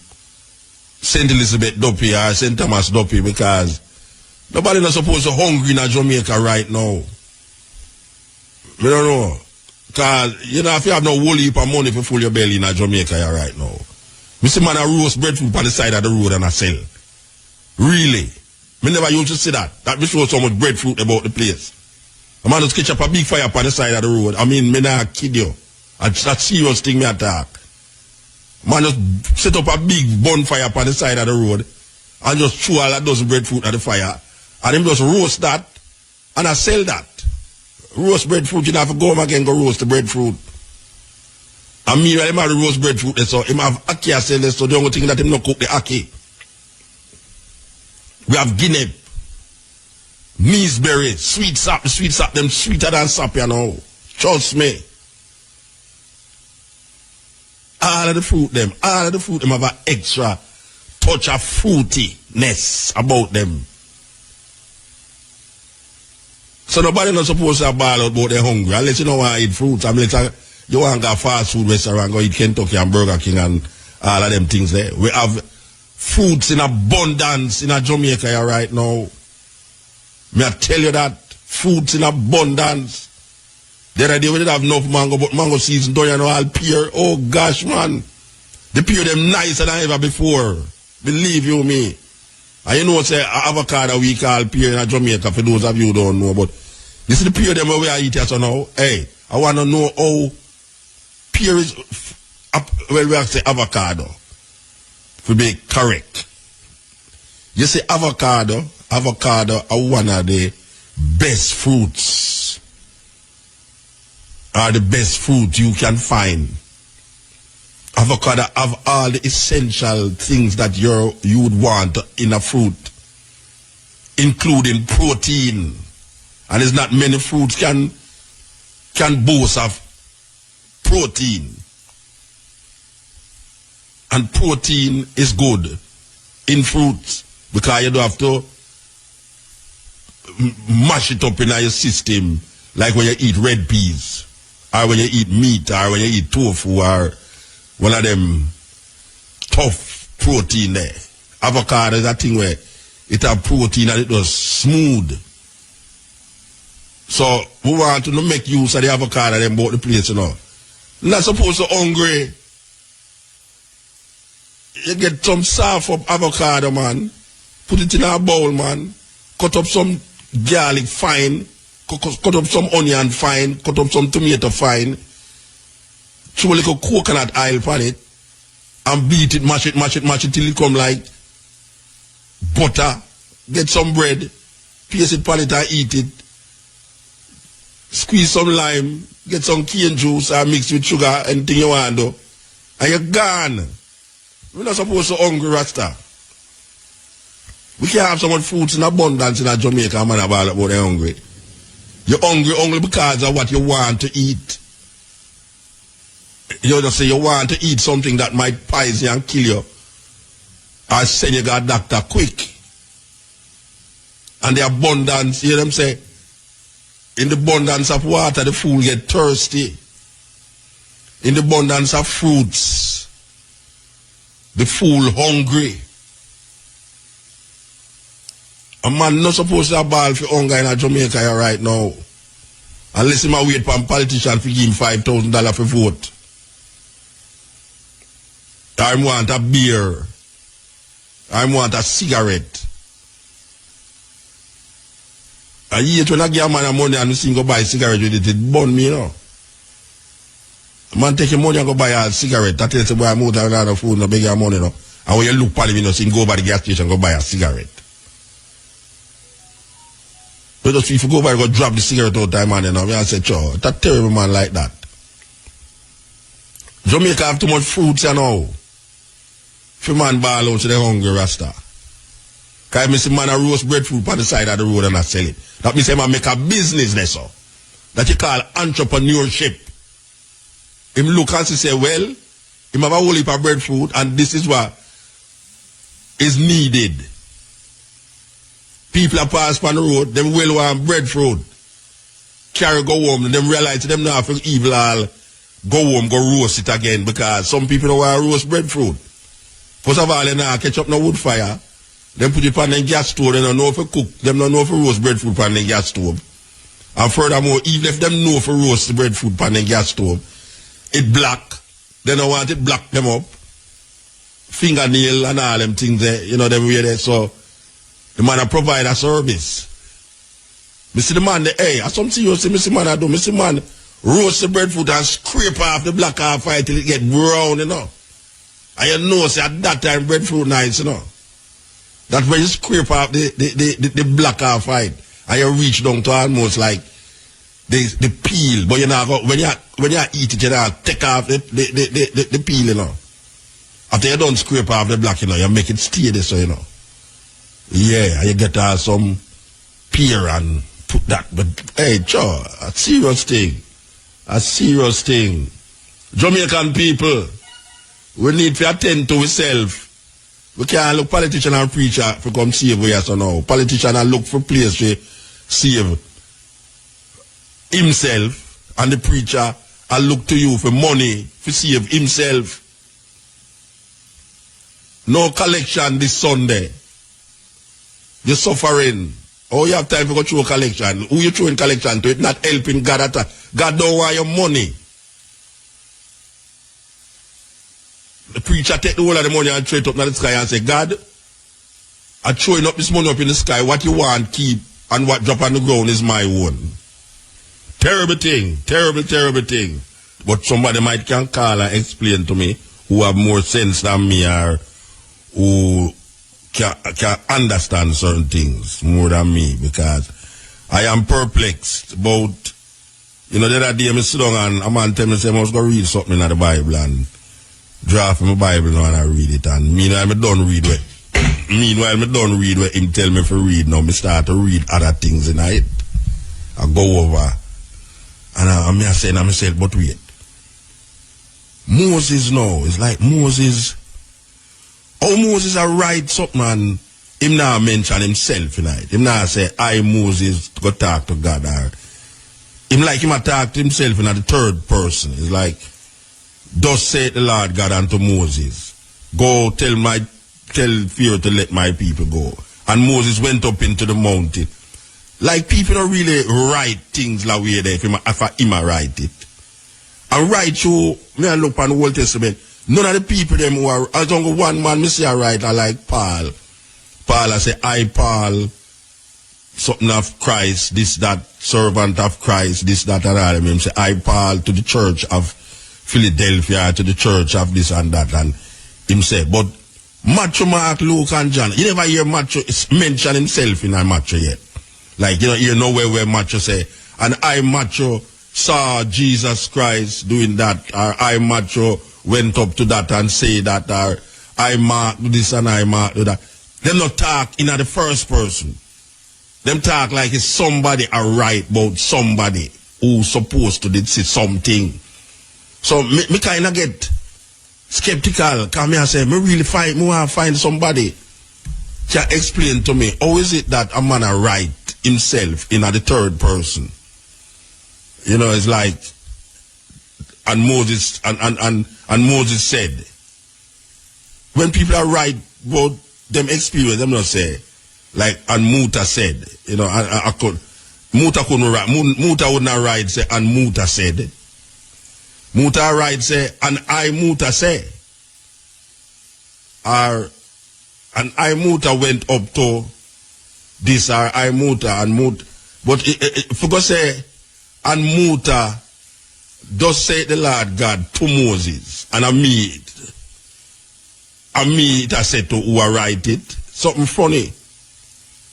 St. Elizabeth Duppy or St. Thomas Duppy because nobody not supposed to hungry in a Jamaica right now. I don't know. Because, you know, if you have no whole heap of money to fill your belly in a Jamaica right now. We see man a roast breadfruit on the side of the road and I sell. Really? Me never used to see that. That shows so much breadfruit about the place. A man just catch up a big fire upon the side of the road. I mean, me not kid you. That's a serious thing me attack. Man just set up a big bonfire upon the side of the road and just throw all that dozen breadfruit at the fire. And him just roast that and I sell that. Roast breadfruit, you have to go home again go roast the breadfruit. And me, him have the roast breadfruit, so him have ackee sell this, so the only thing that him not cook the ackee. We have Guinea, Meansberry, sweet sap, them sweeter than sap, you know. Trust me. All of the fruit them have an extra touch of fruitiness about them. So nobody not supposed to ball out about they're hungry. Unless you don't want to eat fruits. Unless you want to go fast food restaurant, go eat Kentucky and Burger King and all of them things there. We have fruits in abundance in a Jamaica right now. May I tell you that? Fruits in abundance. The other day we did have enough mango, but mango season don't you know all pear. Oh gosh man. The pear them nicer than ever before. Believe you me. And you know say avocado we call pear in a Jamaica for those of you who don't know, but this is the pear them where we are eating so now. Hey, I wanna know how pear is well we have to say avocado. To be correct. You see, avocado are one of the best fruits. Are the best fruit you can find. Avocado have all the essential things that you would want in a fruit, including protein. And it's not many fruits can boast of protein. And protein is good in fruits because you don't have to mash it up in your system like when you eat red peas or when you eat meat or when you eat tofu or one of them tough protein there. Avocado is a thing where it have protein and it was smooth. So we want to make use of the avocado and bought the place, you know. Not supposed to hungry. You get some soft up avocado, man. Put it in a bowl, man. Cut up some garlic fine. Cut up some onion fine. Cut up some tomato fine. Throw a little coconut oil on it. And beat it, mash it till it come like butter. Get some bread. Place it on it and eat it. Squeeze some lime. Get some cane juice and mix with sugar. Anything you want to do. And you're gone. We're not supposed to hungry Rasta. We can't have so much fruits in abundance in a Jamaica, man, about they're hungry. You're hungry only because of what you want to eat. You just say you want to eat something that might poison you and kill you. Or send you to a doctor quick. And the abundance, you hear them say, in the abundance of water, the fool get thirsty. In the abundance of fruits, the fool hungry. A man not supposed to have ball for hunger in Jamaica right now. Unless he might wait for a politician to give him $5,000 for vote. I want a beer. I want a cigarette. And yet when I give a man money and he go buy a cigarette with it burn me, you know. Man take your money and go buy a cigarette. That tells you boy I'm out of another food and beg your money, you know. And when you look for him, you know, so you go by the gas station and go buy a cigarette. But just if you go by go drop the cigarette all the time, man, you know, I say, "Chow, that terrible man like that." Jamaica have too much fruits, you know. If a man ball out to the hungry Rasta. Because I see man a roast breadfruit on the side of the road and I sell it. That means man make a business there, so. That you call entrepreneurship. Him look and say, well, him have a whole heap of breadfruit and this is what is needed. People are pass on the road, them well want breadfruit. Carry go home, and them realize them now for evil all go home, go roast it again because some people don't want to roast breadfruit. First of all, they now catch up no wood fire. Them put it on the gas stove, they don't know if to cook. Them don't know if to roast breadfruit on the gas stove. And furthermore, even if them know if to roast the breadfruit on the gas stove, it black. They don't want it black them up. Fingernail and all them things there, you know, them way there. So, the man provide a service. Me see the man there, hey, as some serious, me see man I do, me see man roast the breadfruit and scrape off the black half fight till it get brown, you know. And you know, say at that time breadfruit nice, you know. That's when you scrape off the black half fight and you reach down to almost like the peel, but you know, when you eat it, you know, take off the peel, you know. After you don't scrape off the black, you know, you make it stay there, so you know. Yeah, and you get some pear and put that, but hey, sure, a serious thing. A serious thing. Jamaican people, we need to attend to ourselves. We can't look politician and preacher for come save us or no. Politician and look for place to save himself, and the preacher and look to you for money to save himself. No collection this Sunday. You're suffering. Oh, you have time to go through a collection. Who you throwing collection to? It's not helping God at all. God don't want your money. The preacher take the whole of the money and throw it up in the sky and say, God, I'm throwing up this money up in the sky. What you want, keep, and what drop on the ground is my own. Terrible thing. Terrible, terrible thing. But somebody might can call and explain to me who have more sense than me or who can understand certain things more than me, because I am perplexed about, the other day I sit down and a man tell me, say, I must go read something in the Bible, and draft my Bible now and I read it, and meanwhile I don't read what him tell me to read. Now I start to read other things in it. I go over and I say to myself, but wait, Moses now, it's like Moses, how Moses I write something and him now mention himself in it. Him now say, I Moses go talk to God, or him like him talk to himself in the third person. It's like, thus saith the Lord God unto Moses, go tell Pharaoh to let my people go. And Moses went up into the mountain. Like, people don't really write things like we there if him write it. And right through, me I look on the Old Testament, none of the people them who are, as only one man me see I write, I like Paul. Paul I say, I Paul, something of Christ, this, that, servant of Christ, this, that, and all. Him say, I Paul to the church of Philadelphia, to the church of this and that. And him say, but Matthew, Mark, Luke, and John, you never hear Matthew mention himself in a Matthew yet. Like, you know where Matthew say, and I, Matthew, saw Jesus Christ doing that, or I, Matthew, went up to that and say that, or I, Mark, do this and I, Mark, do that. Them not talk in the first person. Them talk like it's somebody I write about somebody who's supposed to did say something. So, me kind of get skeptical, because me I say, me want to find somebody can explain to me, how is it that a man write himself in the third person? It's like, and Moses, and Moses said, when people are write about them experience, them not say, like, and Muta said, Muta couldn't write, Muta would not write, say, and Muta said. Muta write, say, and I, Muta say. Or, and I, Muta went up to this, or I, Muta, and Muta. But if you go say, and Muta does say the Lord God to Moses, and I me it I said to who I write it, something funny.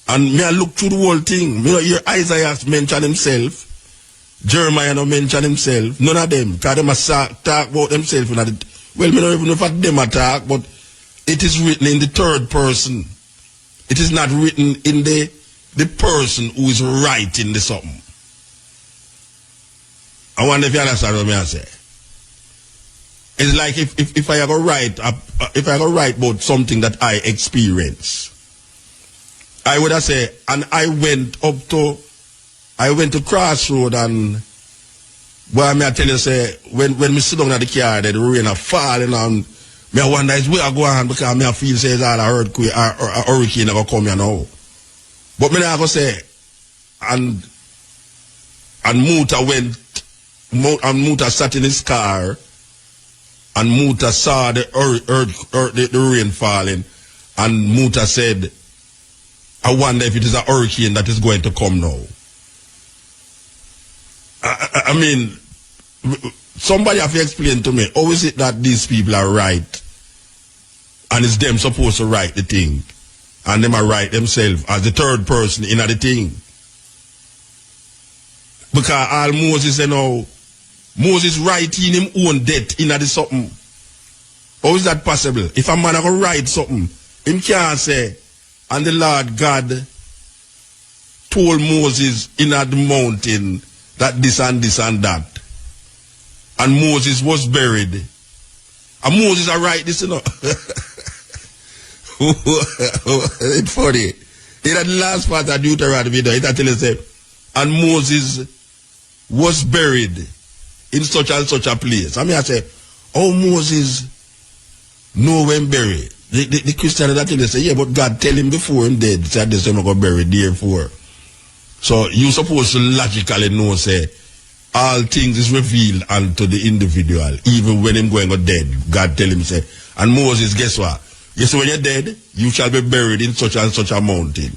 And me I look through the whole thing. Me hear Isaiah mention himself, Jeremiah no mention himself, none of them, because them talk about themselves. Well, me don't even know if them talk, but it is written in the third person. It is not written in the person who is writing the something. I wonder if you understand what I say. It's like if I ever write about something that I experience, I would have said, and I went to Crossroad, and boy, me I tell you, say, when me sit down at the car, the rain are falling, and me I wonder is where I go on, because me I feel say it's all a earthquake or a hurricane that come here now. But me I go say, and Muta went, and Muta sat in his car, and Muta saw the rain falling, and Muta said, I wonder if it is a hurricane that is going to come now. I mean, somebody have to explain to me, how is it that these people are right, and it's them supposed to write the thing, and them are right themselves as the third person in the thing? Because all Moses, Moses writing him own death in the something. How is that possible? If a man can write something, him can't say, and the Lord God told Moses in the mountain that this and this and that. And Moses was buried. And Moses I write this, It's funny. In the last part of Deuteronomy, it tell you say, and Moses was buried in such and such a place. I mean, I say, oh, Moses know when buried. The Christian that they say, yeah, but God tell him before him dead, said this not going to bury therefore. So you supposed to logically know, say, all things is revealed unto the individual, even when him going to dead. God tell him, say, and Moses, guess what? Guess when you're dead, you shall be buried in such and such a mountain.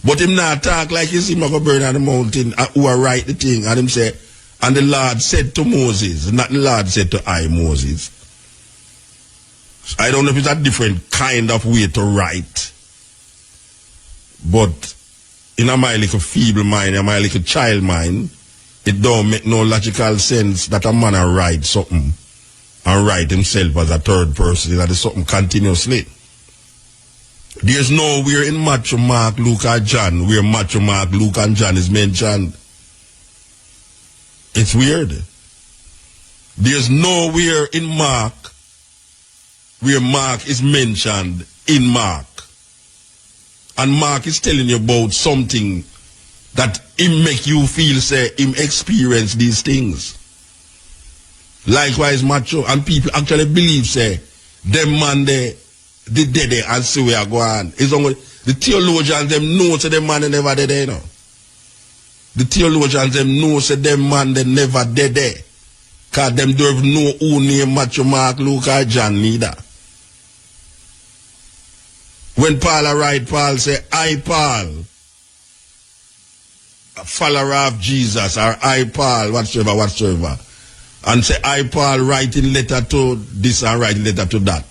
But him not talk like you see him go buried on the mountain, who are write the thing, and him say, and the Lord said to Moses, not the Lord said to I, Moses. I don't know if it's a different kind of way to write. But in my little feeble mind, in my little child mind, it don't make no logical sense that a man write something and write himself as a third person. That is something continuously. There's nowhere in Matthew, Mark, Luke, or John where Matthew, Mark, Luke, and John is mentioned. It's weird. There's nowhere in Mark where Mark is mentioned in Mark. And Mark is telling you about something that him make you feel, say, him experience these things. Likewise, Matthew, and people actually believe, say, them man they dead there and see where I go on. It's only the theologians them know say them man they never dead there, you know. The theologians them know say them man they never dead there. Cause them don't know who name Matthew, Mark, Luke, or John neither. When Paul write, Paul say, I Paul, a follower of Jesus, or I Paul, whatsoever. And say, I Paul writing letter to this and writing letter to that.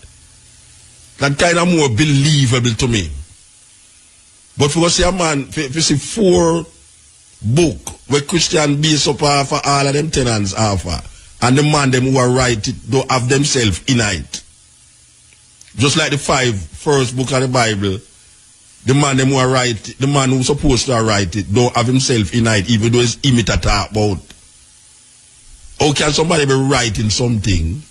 That kind of more believable to me. But for see a man, if you see 4 book where Christian base up for all of them tenants offer, and the man them who are write it don't have themselves in it. Just like the 5 first book of the Bible, the man them who are write, the man who's supposed to write it don't have himself in it, even though it's him it talk about. How can somebody be writing something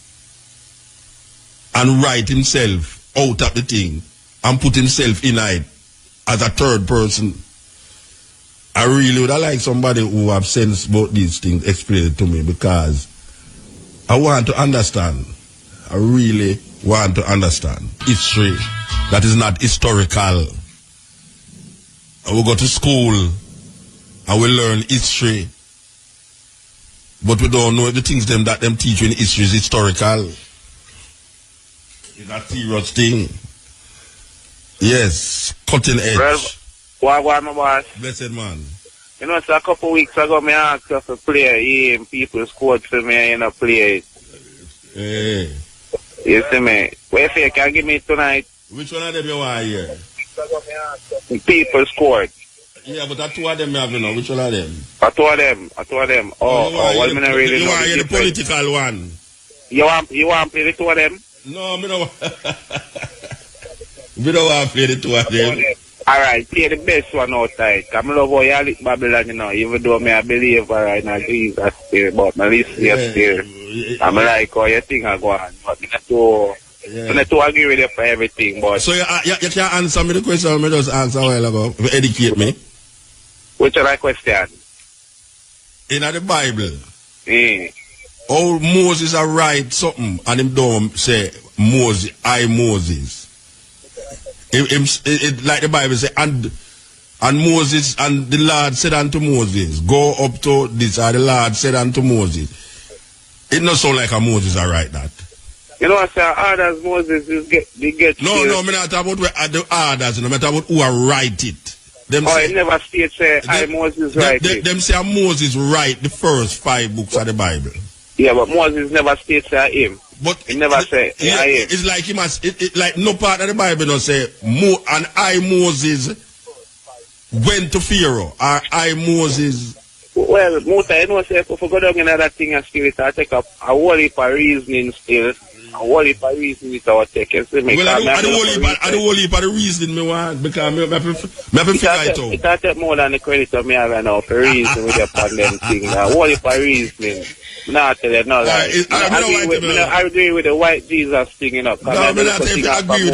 and write himself out of the thing and put himself in it as a third person? I really would like somebody who have sense about these things explain it to me, because I want to understand. I really want to understand history that is not historical. And we go to school and we learn history, but we don't know if the things them that them teach in history is historical. It's a serious thing. Yes, cutting edge. Well, my boss. Blessed man. You know, so a couple weeks ago, I asked you to play and people scored for me and I play it. Hey. You see me? Where if you can give me tonight? Which one of them you want here? People scored. Yeah, but that 2 of them you have, you know. Which one of them? I told them. Oh, well, me not really know. You want the political one? You want play the 2 of them? No, me don't. We don't want to play the 2 of them. Alright, play the best one outside. I'm love how you lick Babylon, you know, even though I believe right now Jesus still, but my list is still. I'm like how you think I go on, but I'm not to agree with you for everything, but... So you can't answer me the question I just answered a while ago, educate me. Which other question? In the Bible, how Moses write something and him don't say Moses, I Moses. Like the Bible say, and Moses, and the Lord said unto Moses, go up to this, or the Lord said unto Moses. It not sound like a Moses write that. You know what I say, orders Moses is get No, I'm not talking about the orders, I'm talking about who write it. Them say, it never states say, I Moses write it. Them say Moses write the first 5 books of the Bible. Yeah, but Moses never states him. But he never say, yeah, it's like he must, like no part of the Bible don't say, and I, Moses, went to Pharaoh, or I, Moses. Well, Muta, you know, say, if we go down in that thing and still, I take up a whole heap of reasoning still. A whole heap of reasoning it our take. Well, I the whole heap of the reasoning me want, because I have to figure it out. It will take more than the credit of me having now for reason with the pandemic thing. A whole heap of reasoning. Not tell you, no, like, I agree with the white Jesus thing, you know. No, I don't agree with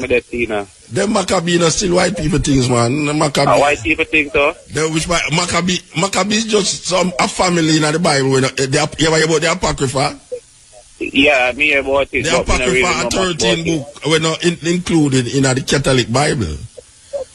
that. Them Maccabee are still white people things, man. White people things, though? Which Maccabee is just a family in the Bible. You ever about the Apocrypha? Yeah, me about it. The Apocrypha, a 13 book, were not included in the Catholic Bible.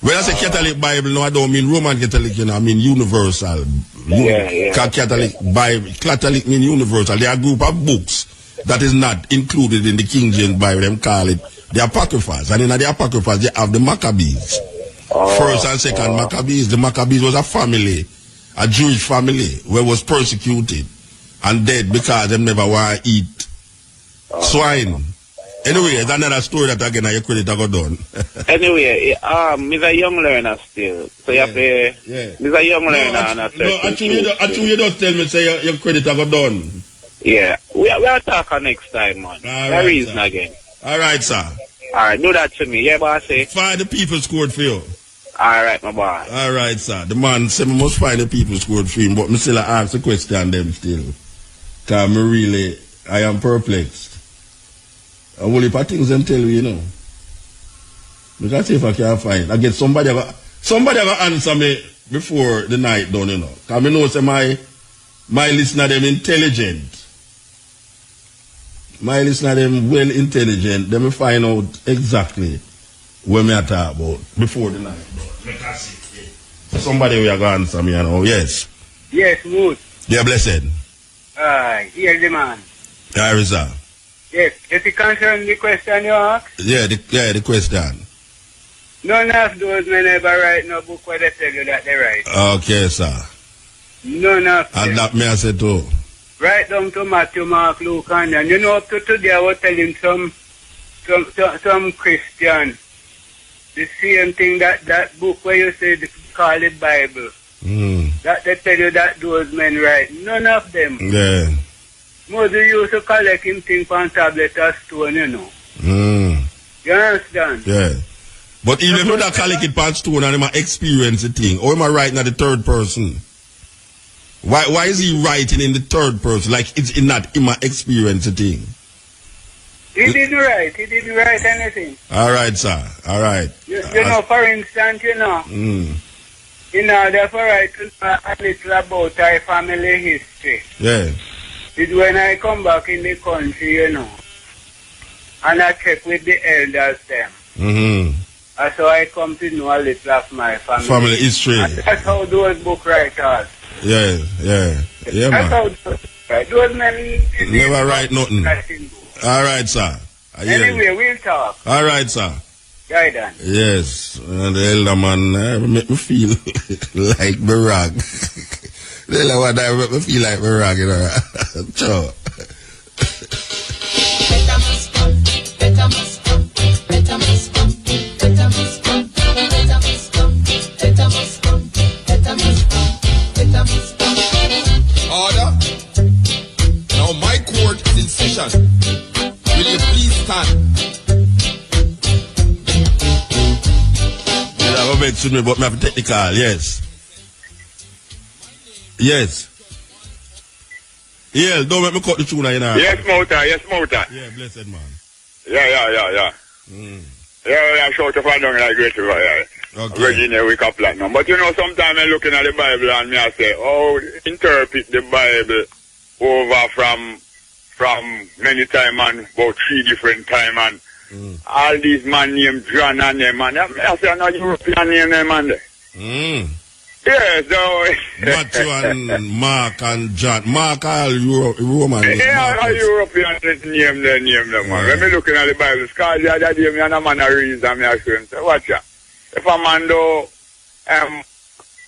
When I say Catholic Bible, no, I don't mean Roman Catholic, you know, I mean universal. Catholic Bible, Catholic mean universal. There are a group of books that is not included in the King James Bible. Them call it the Apocryphas. And in the Apocryphas, they have the Maccabees. First and second Maccabees. The Maccabees was a family, a Jewish family, where was persecuted and dead because them never want to eat swine. Anyway, it's another story that again your credit I got done. Anyway, he's a young learner still. So you have to, he's a young learner and a certain you don't tell me say your credit I got done. Yeah. We'll talk next time, man. Right, reason again. Alright, sir. Alright, do that to me. Yeah, boss. Find the people scored for you. Alright, my boy. Alright, sir. The man said we must find the people scored for him, but me still ask the question them still. Cause I am perplexed. I will heap of things them tell you, you know. Because see if I can find. I get somebody will answer me before the night done, you know. Because I know say my listener them intelligent. My listener them well intelligent. They will find out exactly what me talk about before the night done. Somebody will go answer me, you know. Yes. Yes, good. Yeah, blessed. Here's the man. There is that. Yes, does it concern the question you asked? Yeah, the question. None of those men ever write no book where they tell you that they write. Okay, sir. None of them. And that me I said too. Right down to Matthew, Mark, Luke, and then. You know, up to today I was telling some Christian the same thing that book where you say they call it Bible. That they tell you that those men write. None of them. Yeah. Moses used to collect him things on tablet or stone, you know. You understand? Yeah. But even if you don't collect it on stone and him experience the thing, or am I writing at the third person? Why is he writing in the third person? Like it's not him experience the thing. He didn't write. He didn't write anything. All right, sir. All right. You know, for instance, you know, in order for I to know a little about our family history. Yeah. It's when I come back in the country, you know, and I check with the elders them. And so I come to know a little of my family. Family history. And that's how those book writers. Yeah, man. That's how those men never write nothing. All right, sir. Anyway, we'll talk. All right, sir. Guidance. Yes, and the elder man make me feel like Barack. The elder one make me feel like Barack, you know. Sure. Order. Now my court is in session. Will you please stand? To me, but me have to take the call. Yes. Yeah, don't make me cut the tune, you know. Yes, Mota. Yeah, blessed man. Yeah. Yeah, I shout to find out like great river, yeah. Okay. Virginia, we can platinum. But you know, sometimes I'm looking at the Bible and me I say, interpret the Bible over from many time and about 3 different time and all these man named John and them, and I say, not European name them, man. Yes, so... Matthew and Mark and John. Mark all Roman. Yeah, all European name them, man. When me looking at the Bible, because the other day, me and a man a read and me a say, watch ya. If a man do,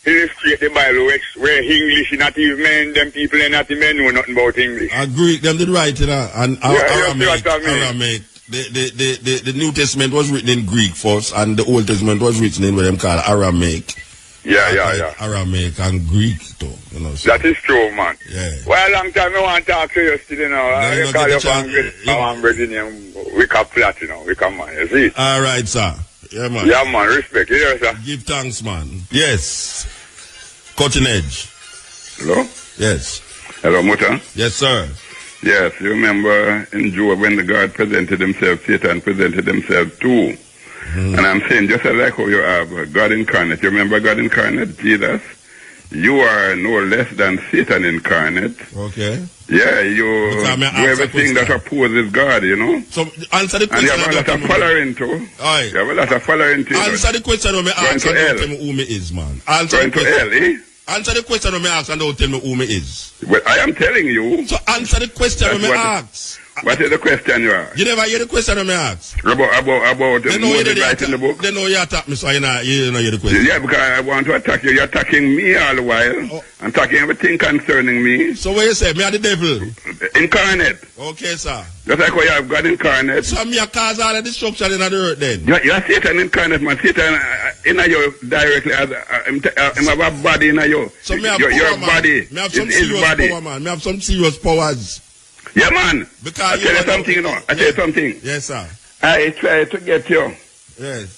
illustrate the Bible where English is not even them people are not even know nothing about English. I agree, them did right, you know, and Aramaic. The New Testament was written in Greek first, and the Old Testament was written in what them call Aramaic. Yeah. Aramaic and Greek, too. You know, so. That is true, man. Yeah. Well, a long time I want to talk to you still, you know. I call you from Virginia, we can flat, you know. We can, man. You see? All right, sir. Yeah, man. Yeah, man. Respect. You hear, sir? Give thanks, man. Yes. Cutting edge. Hello? Yes. Hello, Muta? Yes, sir. Yes, you remember in Job when the God presented himself, Satan presented himself too. And I'm saying, just like how you have God incarnate, you remember God incarnate, Jesus? You are no less than Satan incarnate. Okay. Yeah, you do everything that opposes God, you know? So, answer the question. And you have a lot of following too. Aye. You have a lot of following too. Answer the question when me ask and don't tell me who me is, man. Answer the question. Answer the question when me ask and don't tell me who me is. Well, I am telling you. So answer the question when me ask. What is the question you ask? You never hear the question I ask? About Moses writing the book? They know you attack me, so you know hear the question. Yeah, because I want to attack you. You're attacking me all the while. I'm attacking everything concerning me. So what you say? Me are the devil? Incarnate. Okay, sir. Just like how you have God incarnate. So me a cause all the destruction in the earth then? You're Satan incarnate, man. Satan in you directly. Him have a body in you. So me have your power, body. Me have some serious power, man. Me have some serious powers. Yeah, man. Because I tell you something, you know. I tell you something. Yes, sir. I try to get you. Yes.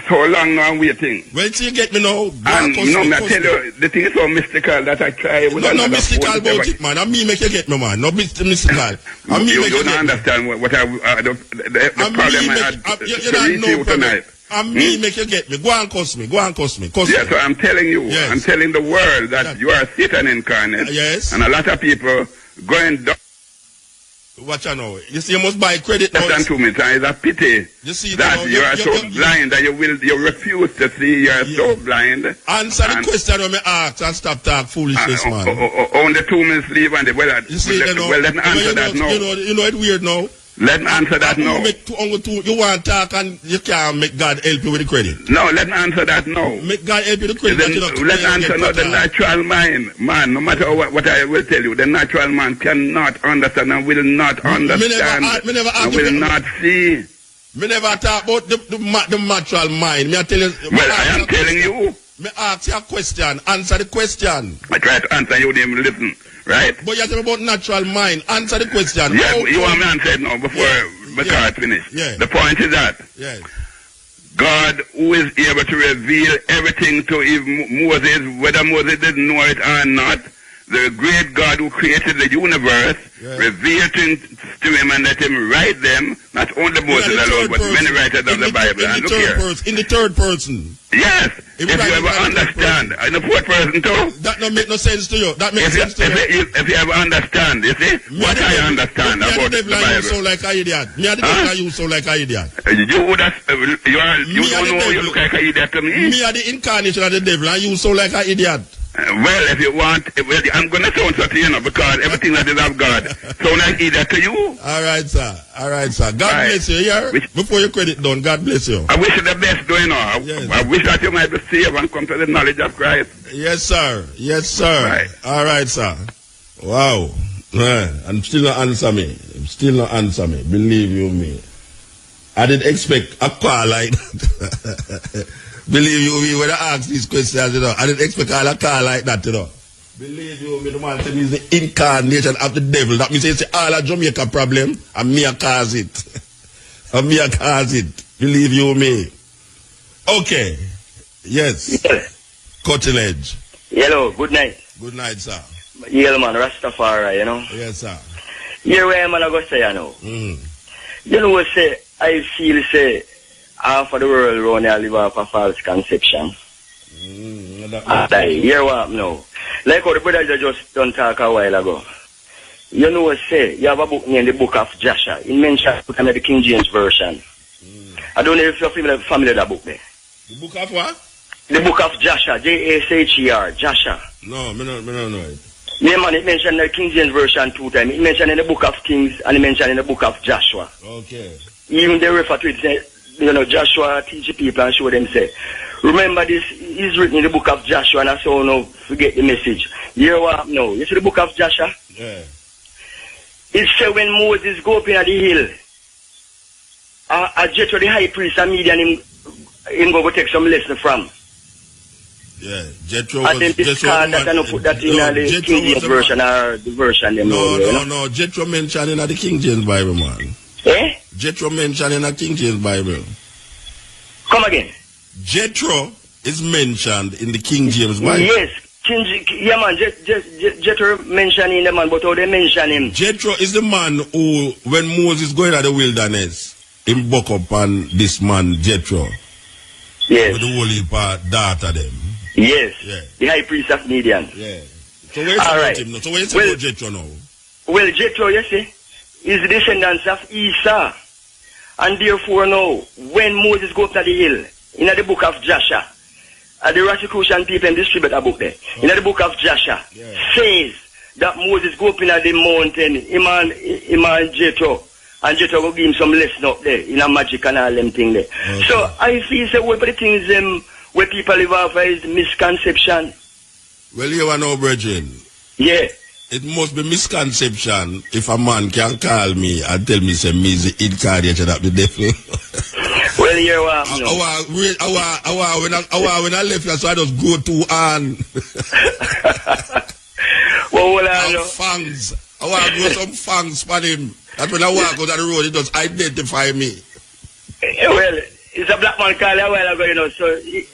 So long now I'm waiting. When you get me now, and you know, I tell you, the thing is so mystical that I try with no mystical about it, man. And me make you get me, man. No mystical. And me you make you don't understand what the problem I had to reach you tonight. And me make you get me. Go and cuss me. Yeah, so I'm telling you, I'm telling the world that you are Satan incarnate. Yes. And a lot of people going down. Watch out now. You see, you must buy credit now. Listen to me, it's a pity that you are so blind that you refuse to see. You are so blind. Answer the question when I ask and stop talk foolishness, man. Only 2 minutes leave and let me answer that now. You know it's weird now. Let me answer that now. You want to talk and you can't make God help you with the credit. No, let me answer that now. Make God help you with the credit. Let me answer now. The natural mind, man, no matter what I will tell you, the natural man cannot understand and will not understand. And will not see. Me never talk about the natural mind. Me I tell you. Well, I am telling you. Me ask you a question. Answer the question. I try to answer you, then listen. Right? But you tell me about natural mind. Answer the question. Yeah, you want me to answer it now before the card finish. Yeah. The point is that God, who is able to reveal everything to Moses, whether Moses didn't know it or not, the great God who created the universe, revealed things to him and let him write them, not only Moses alone, but many writers of the Bible. And look here. In the third person. Yes. If you ever understand. In the fourth person too. That don't make no sense to you. That makes sense to you. If you ever understand, you see, what I understand about the Bible. You sound like an idiot. Me are the devil and you sound like an idiot. You don't know you look like an idiot to me. Me are the incarnation of the devil and you sound like an idiot. Well, if you want, I'm going to sound so to you, because everything that is of God sound like idiot to you. All right, sir. God bless you. Before your credit done, God bless you. I wish you the best, though, you know. I wish that you might be saved and come to the knowledge of Christ. Yes, sir. Right. All right, sir. Wow. And still not answer me. Believe you me. I didn't expect a call like that. Believe you me, when I ask these questions, you know, I didn't expect a call like that, you know. Believe you me, the man said he's the incarnation of the devil. That means it's all a Jamaica problem, and me a cause it. Believe you me. Okay. Yes. Cutting edge. Hello, good night. Good night, sir. Yeah, man, Rastafari, you know. Yes, sir. Here where I'm going to say, you know. You know what say, I feel, say, half of the world around here live off a false conception. Hear what no. Like how the brother just done talk a while ago. You know what say, you have a book named the Book of Joshua. It mentions the King James Version. I don't know if you're familiar with that book there. The Book of what? The Book of Joshua, Jasher, Joshua. No, I don't know it. Yeah, man, it mentioned the King James Version 2 times. It mentioned in the Book of Kings and it mentioned in the Book of Joshua. Okay. Even they refer to it, you know, Joshua teach the people and show them, say, remember this is written in the Book of Joshua, and I say, no, forget the message. You hear what? No. You see the Book of Joshua? Yeah. It said when Moses go up in the hill, Jethro the high priest and Midian him go take some lesson from. Yeah, Jethro and then this card that I don't put that in the King James version or the version them. No. Jethro mentioned in the King James Bible, man. Eh? Jethro mentioned in the King James Bible. Come again. Jethro is mentioned in the King James Bible. Yes. Yeah, man. Jethro mentioned in the man, but how they mention him? Jethro is the man who, when Moses going to the wilderness, him buck up on this man, Jethro. Yes. With the holy daughter them. Yes. Yeah. The high priest of Midian. Yeah. So where is about him now? So where is about Jethro now? Well, Jethro, you see, is the descendants of Esau. And therefore now, when Moses go up to the hill, in the book of Joshua, the Rosicrucian people distribute a book there. In the book of Joshua, says that Moses go up in the mountain, him and Jethro, and Jethro go give him some lesson up there, in a magic and all them thing there. Okay. So I feel say one of the things where people live off is misconception. Well, you are no brethren. Yeah. It must be misconception if a man can call me and tell me say me is the incarnation of the devil. Well, you're when I left here, so I just go to on. Well, fangs. I want to grow some fangs for him. That's when I walk out on the road, it does identify me. Well, it's a black man call a while ago, you know, so...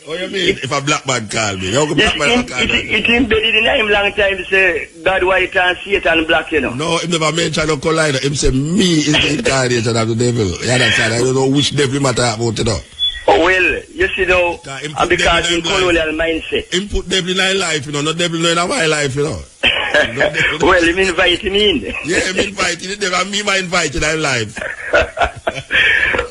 What do you mean, if a black man call me? How come black man call me? It's embedded in him long time to say God white and Satan black, you know. No, him never mentioned no collider. Him say me is the incarnation of the devil. You understand? I don't know which devil matter about, you know. Oh, well, you see, though, because in colonial mindset. Him put devil in our life, you know, not devil in my life, you know. Well, him invite him in. Yeah, him invite him in. Me, my invite in our life.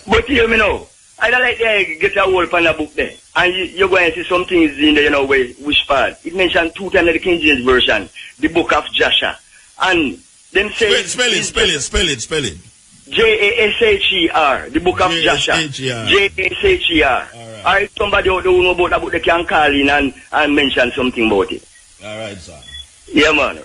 But hear me now. I don't like to get a whole pan a book there. And you're going to see some things in there, you know, which part. It mentioned 2 times in the King James Version, the book of Joshua. And them say... Spell it. Jasher, the book of Joshua. Jasher. Alright, somebody who know about the book, they can call in and mention something about it. Alright, sir. Yeah, man.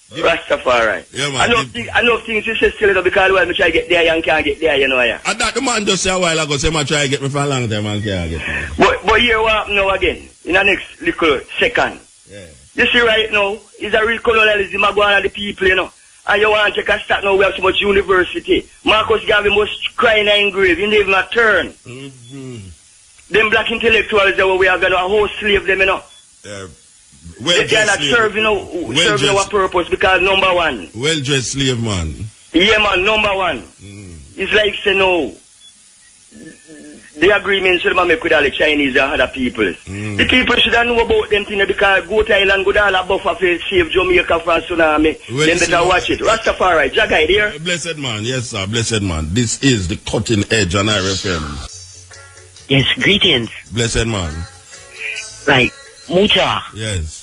Rastafari. Yeah, man. I know things you say still, because well, I try to get there and can't get there, you know, yeah. And that the man just say a while ago, say I try to get me for a long time and can't get me. But here what happen now again, in the next little second. Yeah. You see right now, it's a real colonialism going on the people, you know. And you want to take a start now, we have so much university. Marcus Garvey must cry in a grave, he didn't even a turn. Them black intellectuals that we are going to host slave them, you know. They cannot serve, you know, serving our purpose because number one. Well-dressed slave man. Yeah, man, number one. It's like, say, no, the agreement should make with all the Chinese and other people. The people should know about them things because go to Thailand, go down a buffer for save Jamaica from tsunami. Well, then better watch it. Rastafari, Jagai there. Blessed man, yes sir, blessed man. This is the cutting edge on RFM. Yes, greetings. Blessed man. Like, Muta. Yes.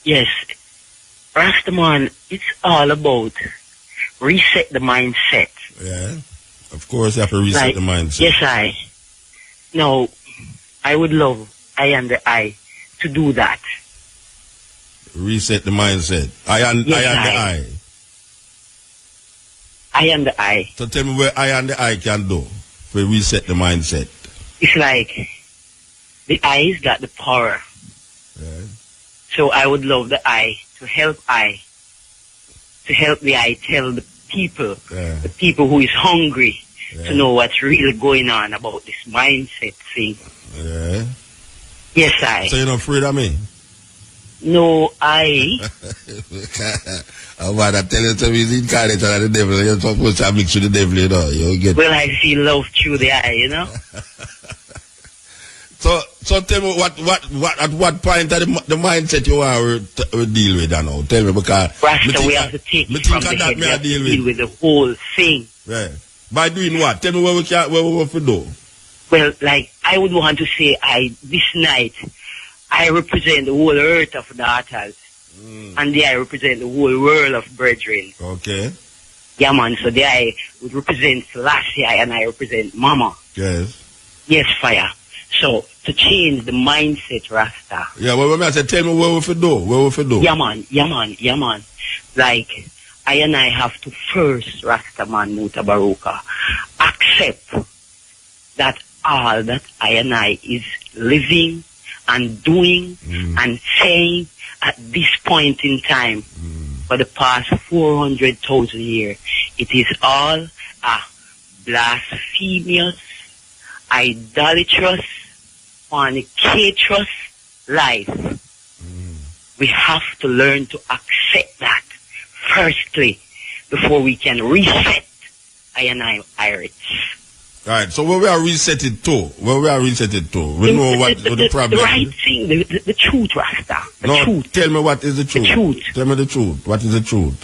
Yes. Rastaman, it's all about reset the mindset. Yeah. Of course you have to reset the mindset. Yes, No, I would love I and the I to do that. Reset the mindset. I and the I. I and the I. So tell me where I and the I can do to reset the mindset. It's like the I's got the power. Yeah. So I would love the I to help the I tell the people who is hungry to know what's really going on about this mindset thing. Yeah. Yes, I. So you're not afraid of me? No, I. I'm about to tell you to be incarnate of the devil. You're supposed to mix with the devil, you know. You get. Well, I see love through the eye, you know. So tell me at what point of the mindset you are to deal with now? Tell me because Rasta, we have to take it from the head. We have to deal with the whole thing. Right. By doing what? Tell me what we have to do. Well, like I would want to say, this night I represent the whole earth of daughters, and I represent the whole world of brethren. Okay. Yeah, man. So I would represent Selassie, and I represent Mama. Yes. Yes, fire. So, to change the mindset, Rasta. Yeah, well, I said, tell me what we have to do. What we have to do. Yeah, man. Like, I and I have to first, Rasta man, Mutabaruka, accept that all that I and I is living and doing and saying at this point in time for the past 400,000 years, it is all a blasphemous, idolatrous, fornicatrous life. We have to learn to accept that firstly before we can reset I and I Irish. Right, so where we are reset it to? We know what the problem is. The right thing, the truth, Rasta. The truth. Tell me what is the truth. The truth. Tell me the truth. What is the truth?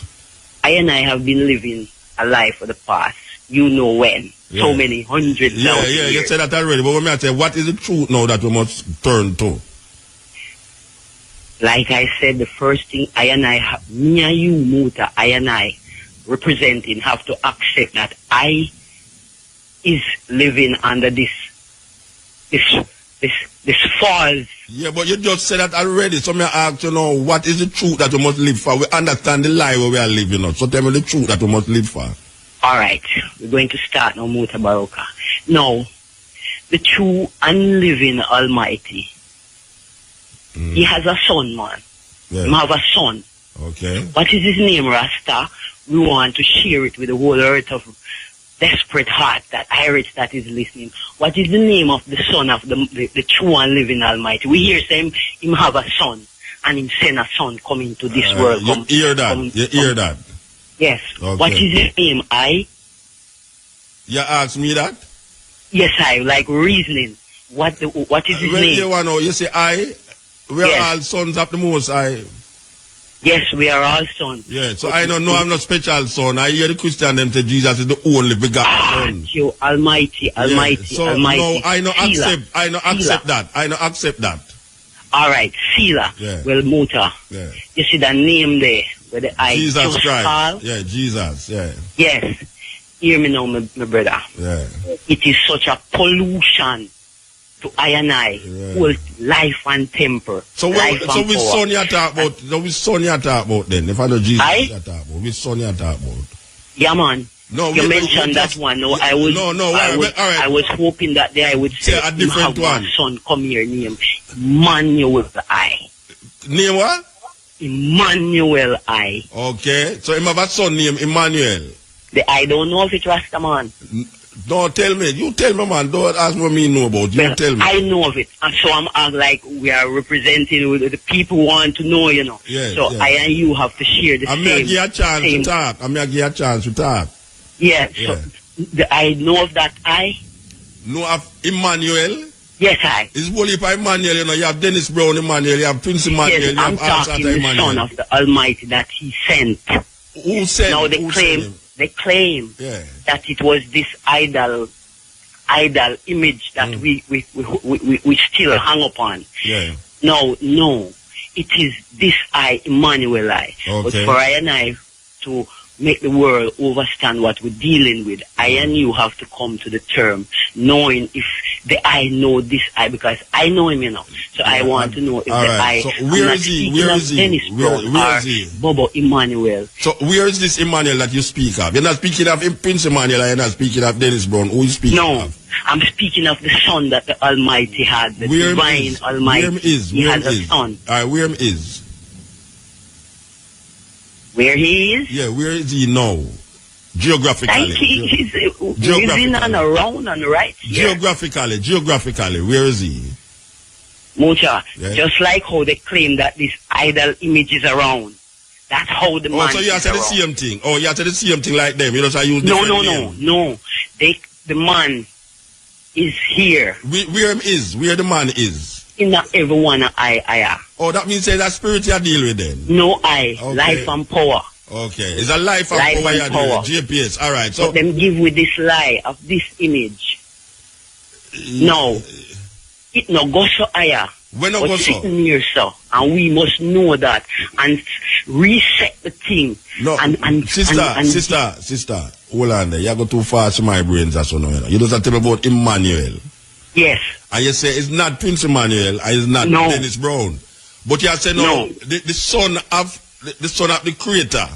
I and I have been living a life for the past, you know when. Yeah. So many hundreds of years. You said that already. But when I say, what is the truth now that we must turn to? Like I said, the first thing me and you, Muta, I and I, representing, have to accept that I is living under this false. Yeah, but you just said that already. So me ask you now, what is the truth that we must live for? We understand the lie where we are living now. So tell me the truth that we must live for. All right, we're going to start now, Mutabaruka. Now, the true and living Almighty, He has a son, man. Yeah. He have a son. Okay. What is his name, Rasta? We want to share it with the whole earth of desperate heart, that Irish that is listening. What is the name of the son of the true and living Almighty? We hear him have a son, and him send a son coming to this world. You hear that? You hear that? Yes. Okay. What is his name? You ask me that? Yes, I like reasoning. What is his name? You say we are all sons of the Most High. Yes, we are all sons. Yeah, so I don't know I'm not special son. I hear the Christian them say Jesus is the only begotten son. You Almighty. So no, I don't accept that. All right, Sila. Yeah. Well, Muta. Yeah. You see the name there where the I Jesus Christ. Call? Yeah, Jesus. Yeah. Yes. Hear me now, my brother. Yeah. It is such a pollution to I and I, whole life and temper. So which son you talk about? Which son you talk about then? If I know Jesus, you talk about which son you talk about? Yeah, man. No, you mentioned that one. No, I was. I was hoping that day I would say a different one. Son, come here, name Emmanuel I. Name what? Emmanuel I. Okay, so him have a son named Emmanuel. I don't know if it's Rasta man. Don't tell me. You tell me, man. Don't ask what me know about. You tell me. I know of it. And so I'm like, we are representing the people who want to know, you know. Yeah, so I and you have to share the same. I'm going to give you a chance to talk. Yeah, so I know of that Know of Emmanuel? Yes, I. It's only by Emmanuel, you know. You have Dennis Brown Emmanuel, you have Prince Emmanuel, yes, you have talking the Emmanuel. Son of the Almighty that He sent. Who sent? Now they claim that it was this idol image that we still hang upon. Yeah. No, it is this Emmanuel I. Okay. But for I and I to make the world understand what we're dealing with, I and you have to come to the term knowing if the I know this I, because I know him, you know. So I want to know if the I. So where is he? Where is he? Where is he? Bobo Emmanuel. So where is this Emmanuel that you speak of? You're not speaking of Prince Emmanuel, you're not speaking of Dennis Brown. Who is speaking of? I'm speaking of the son that the Almighty had, the divine Almighty. He has a son. Where is? Where he is? Yeah, where is he now? Geographically. He's in and around and right here. Geographically, where is he? Mucha, just like how they claim that this idol image is around. That's how the man so you have said the same thing. Oh, you have said the same thing like them. You just use different names. No. The man is here. Where him is? Where the man is? In everyone I. Oh, that means that spirit you deal with then? No, life and power. Okay, it's a life and power you deal with. GPS, all right. So but them give with this lie of this image. No, it no go so higher. When no go so? Sitting here, so, and we must know that and reset the thing. No, sister, hold on there. You go too fast to my brains, that's what you just tell me about Emmanuel. Yes. And you say it's not Prince Emmanuel, and it's not Dennis Brown. But you say the son of the creator.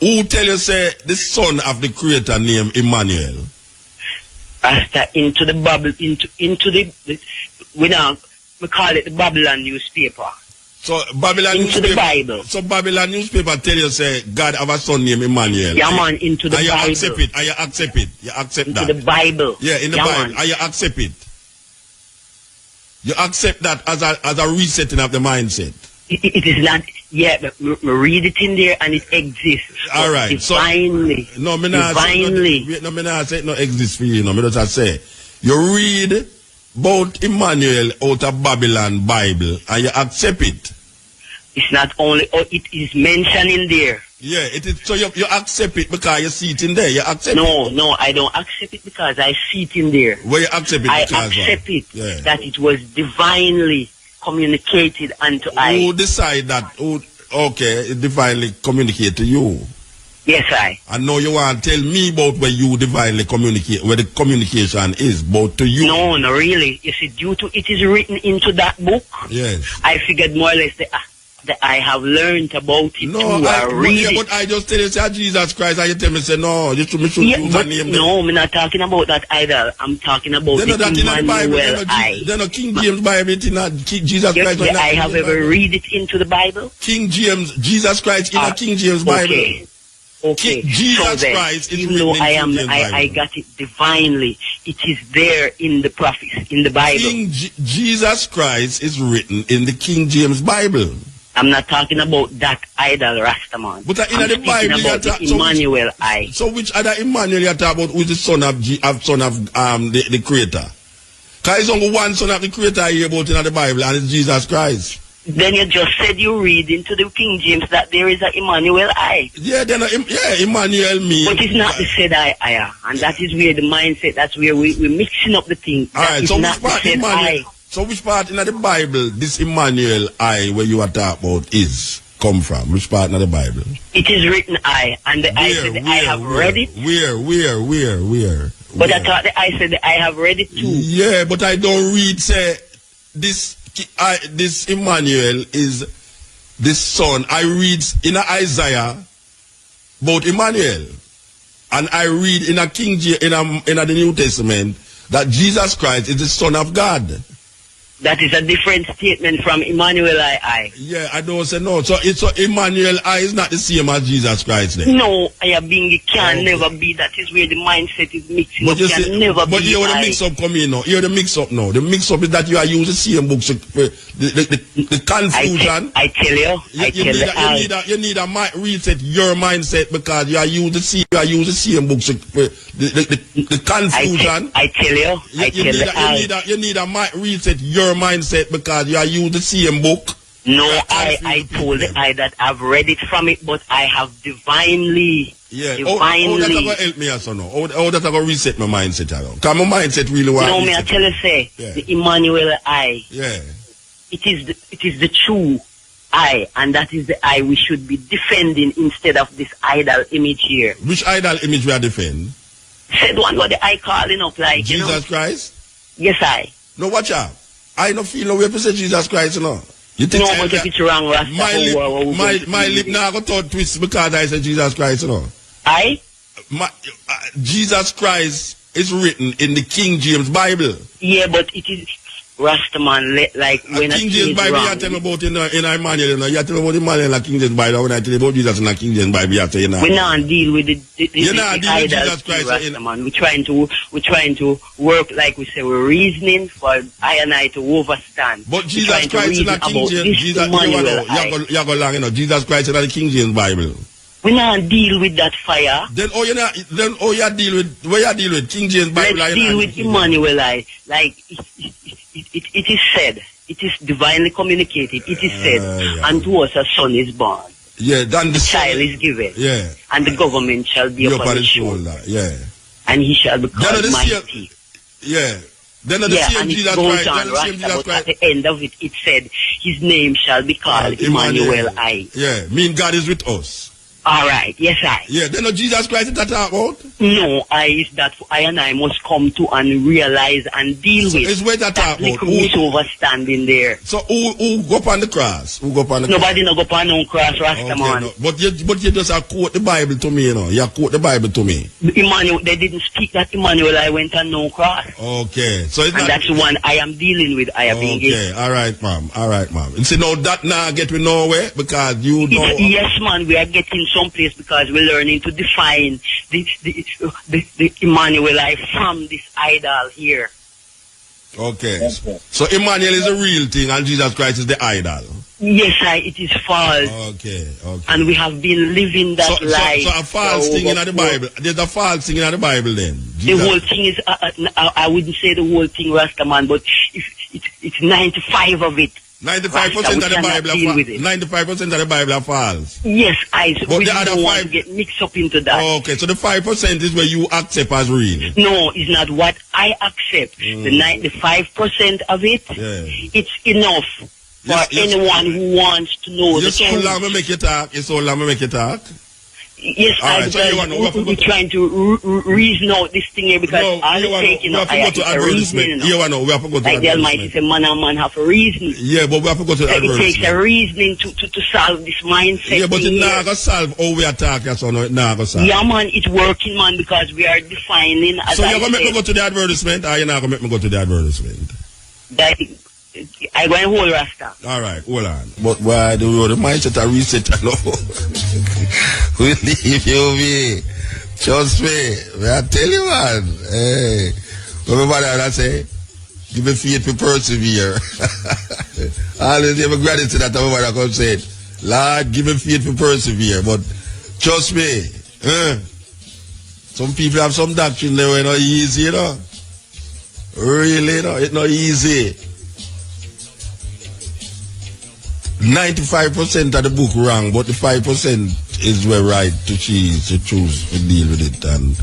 Who tell you say the son of the creator named Emmanuel? After into the Bible, into the we call it the Babylon newspaper. So Babylon into the Bible. So Babylon newspaper tell you say God have a son named Emmanuel. Yeah, man, into the Bible. You accept it. You accept into that. Into the Bible. Yeah, in the Bible. And you accept it. You accept that as a resetting of the mindset. It is not. Yeah, but read it in there and it exists. All right. Divinely. So, no, me not say it no exists for you. No, me just say you read about Emmanuel out of Babylon Bible and you accept it. It's not only, it is mentioned in there. Yeah, it is. So you accept it because you see it in there. You accept it. No, I don't accept it because I see it in there. Well, you accept it I accept it that it was divinely communicated unto I. Who decide that? Okay, it divinely communicate to you. Yes, I. And now you want to tell me about where you divinely communicate, where the communication is, both to you. No, really. You see, due to it is written into that book. Yes. I figured more or less that I have learned about it but I just tell you, say Jesus Christ, and you tell me, say, no, you should use a name. No, I'm not talking about that idol. I'm talking about the Emmanuel I. Then a King James Bible, it's not Jesus Christ. I have ever read it into the Bible. King James, Jesus Christ in a King James Bible. Okay. Jesus Christ is even though I got it divinely, it is there in the prophets, in the Bible. Jesus Christ is written in the King James Bible. I'm not talking about that idol Rastaman. But in the Bible, about the Emmanuel I. So which other Emmanuel you talk about? Who is the son of the Creator? Because it's only one son of the Creator here about in the Bible, and it's Jesus Christ. Then you just said you read into the King James that there is a Emmanuel I. Yeah, Emmanuel means. But it's not the said I, and that is where the mindset. That's where we're mixing up the thing. All right. So which part Emmanuel? So which part in the Bible this Emmanuel I where you are talking about is come from? Which part in the Bible? It is written I, and the I said I have read it. Where? But I thought the I said that I have read it too. Yeah, but I don't read say this Emmanuel is this son. I read in Isaiah about Emmanuel, and I read in a King James in the New Testament that Jesus Christ is the Son of God. That is a different statement from Emmanuel I. Yeah, I don't say no. So Emmanuel I is not the same as Jesus Christ then. No, it can never be. That is where the mindset is mixing up. But you the mix up come in now. You're the mix up now. The mix up is that you are using the same books. The confusion. I tell you. You need a reset your mindset because you are using the same books. The confusion. I tell you. You need a reset your mindset because you are using the same book. No, I told I that I've read it from it, but I have divinely. Yeah. Oh, that's going to help me also now. Oh, that's going to reset my mindset. Because my mindset really was. No, me I tell you, say, the Emmanuel I. Yeah. It is the true I, and that is the I we should be defending instead of this idol image here. Which idol image we are defending? Said one what the I calling up like, Jesus Christ? Yes, I. No, watch out. I don't feel no way to say Jesus Christ, no. You think no, but if it's wrong, Rasta. My lip now got thought twist because I said Jesus Christ, no. Jesus Christ is written in the King James Bible. Yeah, but it is Rastaman, like when King James Bible you tell me about in Emmanuel, you know. You tell me about Emmanuel and King James Bible. When I tell you about Jesus in the King James Bible, you tell you now. We not deal with the Jesus Christ, Rastaman. We're trying to work like we say. We're reasoning for I and I to overstand. But Jesus Christ in the King James, Jesus, you go long, you know. Jesus Christ in the King James Bible. We not deal with that fire. Then you deal with King James Bible. Let's deal with Emmanuel. Like it is said, it is divinely communicated. It is said, unto us a son is born. Yeah, then the child is given. Yeah, and the government shall be upon his shoulder. Yeah, and he shall be called mighty. Yeah. Then the same Jesus Christ. At the end of it, it said, his name shall be called Emmanuel I. Yeah, mean God is with us. All right, yes, I. Yeah, then Jesus Christ is that about? No, is that I and I must come to and realize and deal with. It's where that about? Who's overstanding there? So who go up on the cross? Nobody no go up on no cross, Rastaman. No. But you just quote the Bible to me, you know. You quote the Bible to me. Emmanuel, they didn't speak that Emmanuel I went on no cross. Okay, so it's and that's the one I am dealing with. I am being given. All right, ma'am. And see, now that now get we nowhere because you know. Yes, man, we are getting someplace because we're learning to define the Emmanuel I from this idol here. Okay. So Emmanuel is a real thing and Jesus Christ is the idol. Yes, it is false. Okay. And we have been living that life. So a false thing in the Bible. There's a false thing in the Bible then. The whole thing is, I wouldn't say the whole thing, Rastaman, but it's 95 of it 95% of the Bible are 95% of the Bible are false. Yes, but we the other don't want 5 to get mixed up into that. Okay, so the 5% is where you accept as real. No, it's not what I accept. The 95% of it, it's enough for anyone who wants to know the truth. Yes, so make you talk. Yes, so make you talk. Yes, we're trying to reason out this thing here because all the taking we have to go to advertisement. We have to go to advertisement. Like the Almighty said, man and man have a reason. Yeah, but we have to go to advertisement. It takes a reasoning to solve this mindset. Yeah, but it's not going to solve how we attack us, so it's not going to solve. Yeah, man, it's working, man, because we are defining. So you're going to make me go to the advertisement, or you're not going to make me go to the advertisement? I go and hold Rasta. All right, hold on. But why do the mindset a reset? No. We leave you me. Trust me. I tell you, man. Hey. Remember that I say? Give me faith to persevere. Always give me gratitude that everybody come say it. Lord, give me faith to persevere. But trust me. Some people have some doctrine there where it's not easy, you know. Really, no, it's not easy. 95% of the book wrong, but the 5% is where right to choose to deal with it and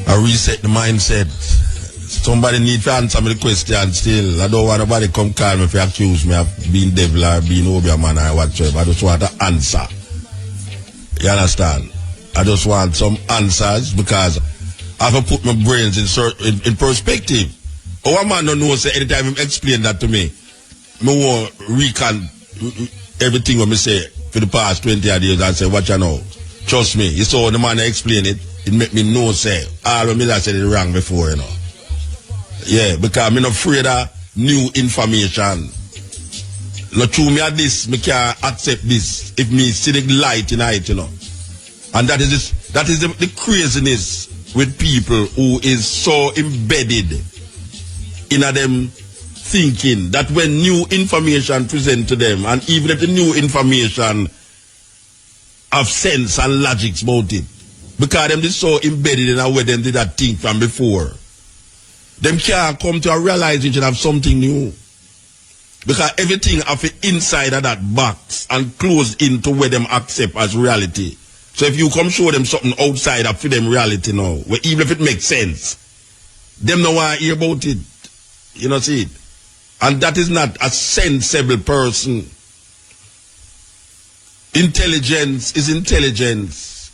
I reset the mindset. Somebody need to answer me the question still. I don't want nobody come call me if you accuse me of being devil or being Obeah man or whatever. I just want an answer. You understand? I just want some answers because I have to put my brains in perspective. Our man don't know, say anytime him explain that to me, I want recon everything what me say for the past 20 years and say, what you know? Trust me, you saw the man explain it, it make me know, say, all of me that said it wrong before, you know. Yeah, because I'm not afraid of new information. Not true me at this, me can't accept this if me see the light in it, you know. And that is the craziness with people who is so embedded in them thinking that when new information present to them, and even if the new information have sense and logic about it, because them is so embedded in a way them did that thing from before, them can't come to a realization of something new. Because everything of the inside of that box and closed into where them accept as reality. So if you come show them something outside of them reality now, where even if it makes sense, them no want to hear about it. You know, see it? And that is not a sensible person. Intelligence is intelligence.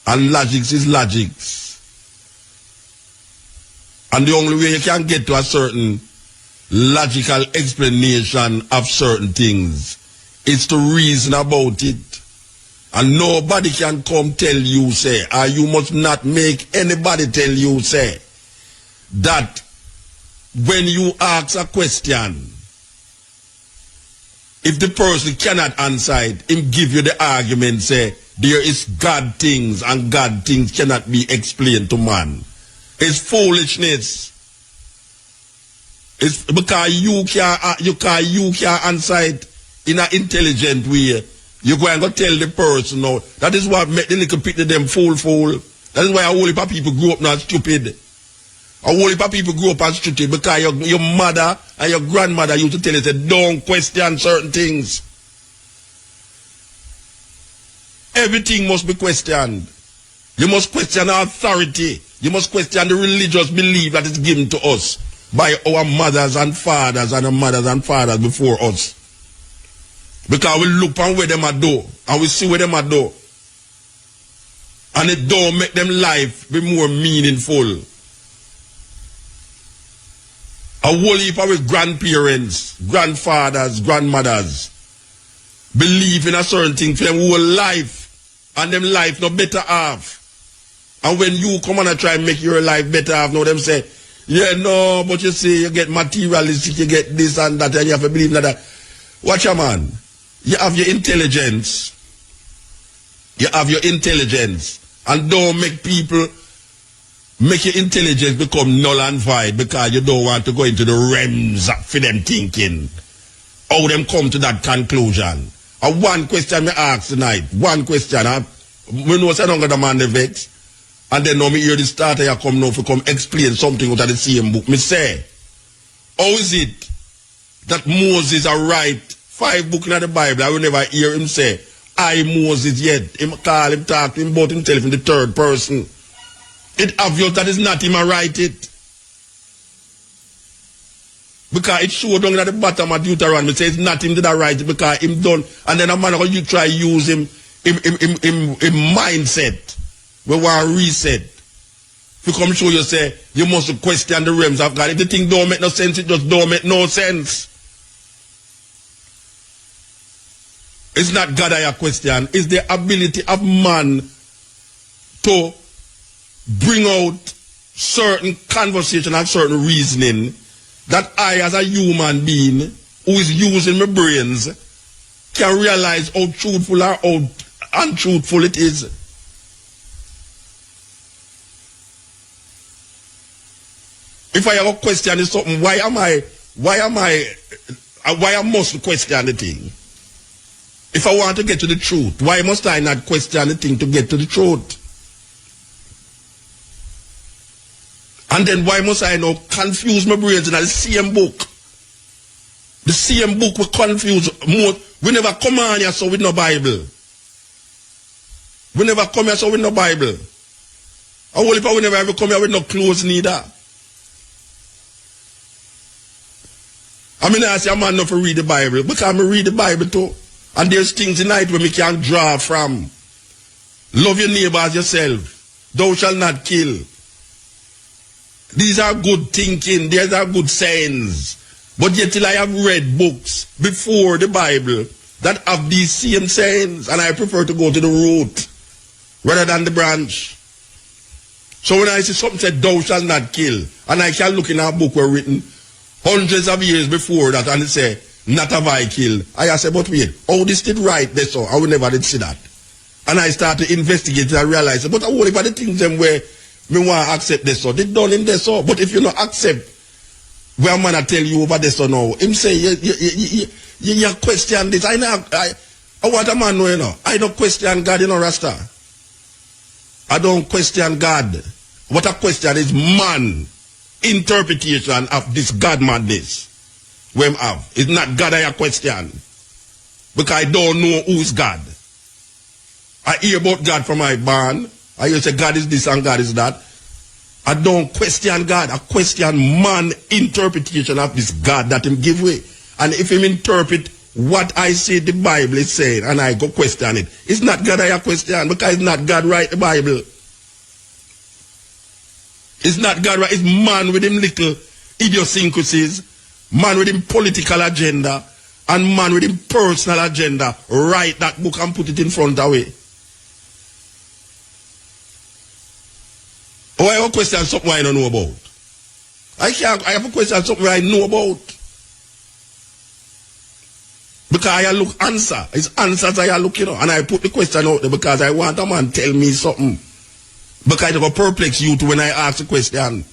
And logic is logics. And the only way you can get to a certain logical explanation of certain things is to reason about it. And nobody can come tell you, say, or you must not make anybody tell you, say, that when you ask a question, if the person cannot answer it, him give you the argument, say, there is God things and God things cannot be explained to man. It's foolishness. It's because you can't answer it in an intelligent way. You go and go tell the person now. That is what make the little people them fool. That is why a whole heap of people grow up not stupid. A whole heap of people grow up as stupid because your mother and your grandmother used to tell you, say, don't question certain things. Everything must be questioned. You must question our authority. You must question the religious belief that is given to us by our mothers and fathers and our mothers and fathers before us. Because we look on where them are do, and we see where them are do. And it don't make them life be more meaningful. A whole heap of our grandparents, grandfathers, grandmothers believe in a certain thing for them whole life, and them life no better off. And when you come on and try and make your life better off, now them say, yeah, no, but you see, you get materialistic, you get this and that, and you have to believe in that. Watch a man. You have your intelligence. You have your intelligence. And don't make people make your intelligence become null and void because you don't want to go into the realms for them thinking. How them come to that conclusion. And one question me ask tonight. One question. We know I don't get a man the vex. And then now me hear the starter you come now to come explain something out of the same book. Me say, how is it that Moses are write 5 books in the Bible, I will never hear him say, I Moses yet. Him call him, talk to him about himself in the third person. It's obvious that it's not him I write it. Because it showed down at the bottom of Deuteronomy, say it's not him that I write it because him done. And then a man you try to use him mindset. We want to reset. If you come show you say, you must question the realms of God. If the thing don't make no sense, it just don't make no sense. It's not God I question. It's the ability of man to bring out certain conversation and certain reasoning that I, as a human being who is using my brains, can realize how truthful or how untruthful it is. If I have a question is something, why I must question the thing? If I want to get to the truth, why must I not question the thing to get to the truth? And then why must I now confuse my brains in the same book? The same book will confuse more. We never come on here so with no Bible. We never come here so with no Bible. Or what if we never ever come here with no clothes neither? I mean, I say a man not to read the Bible, because I read the Bible too. And there's things in it where we can draw from. Love your neighbor as yourself. Thou shalt not kill. These are good thinking. These are good sayings. But yet till I have read books before the Bible that have these same sayings, and I prefer to go to the root rather than the branch. So when I see something said, thou shalt not kill, and I can look in a book where written hundreds of years before that, and it say, not have I killed. I say, but wait, how this did right there, so I will never did see that. And I start to investigate and I realize, but I will if the things them where me want to accept this, so they done in this, so. But if you not accept where man I tell you over this, so now, him say, you question this. I want a man know, you know. I don't question God, you know, Rasta. I don't question God. What I question is man interpretation of this God madness. Where I have. It's not God I question. Because I don't know who's God. I hear about God from my barn. I hear say God is this and God is that. I don't question God. I question man interpretation of this God that him give way. And if him interpret what I say the Bible is saying and I go question it, it's not God I question because it's not God write the Bible. It's not God right. It's man with him little idiosyncrasies, man with him political agenda, and man with him personal agenda. Write that book and put it in front of me. Oh, I have a question something I don't know about. I have a question something I know about. Because I look answer. It's answers I look, you know. And I put the question out there because I want a man tell me something. Because it will perplex you too when I ask the question.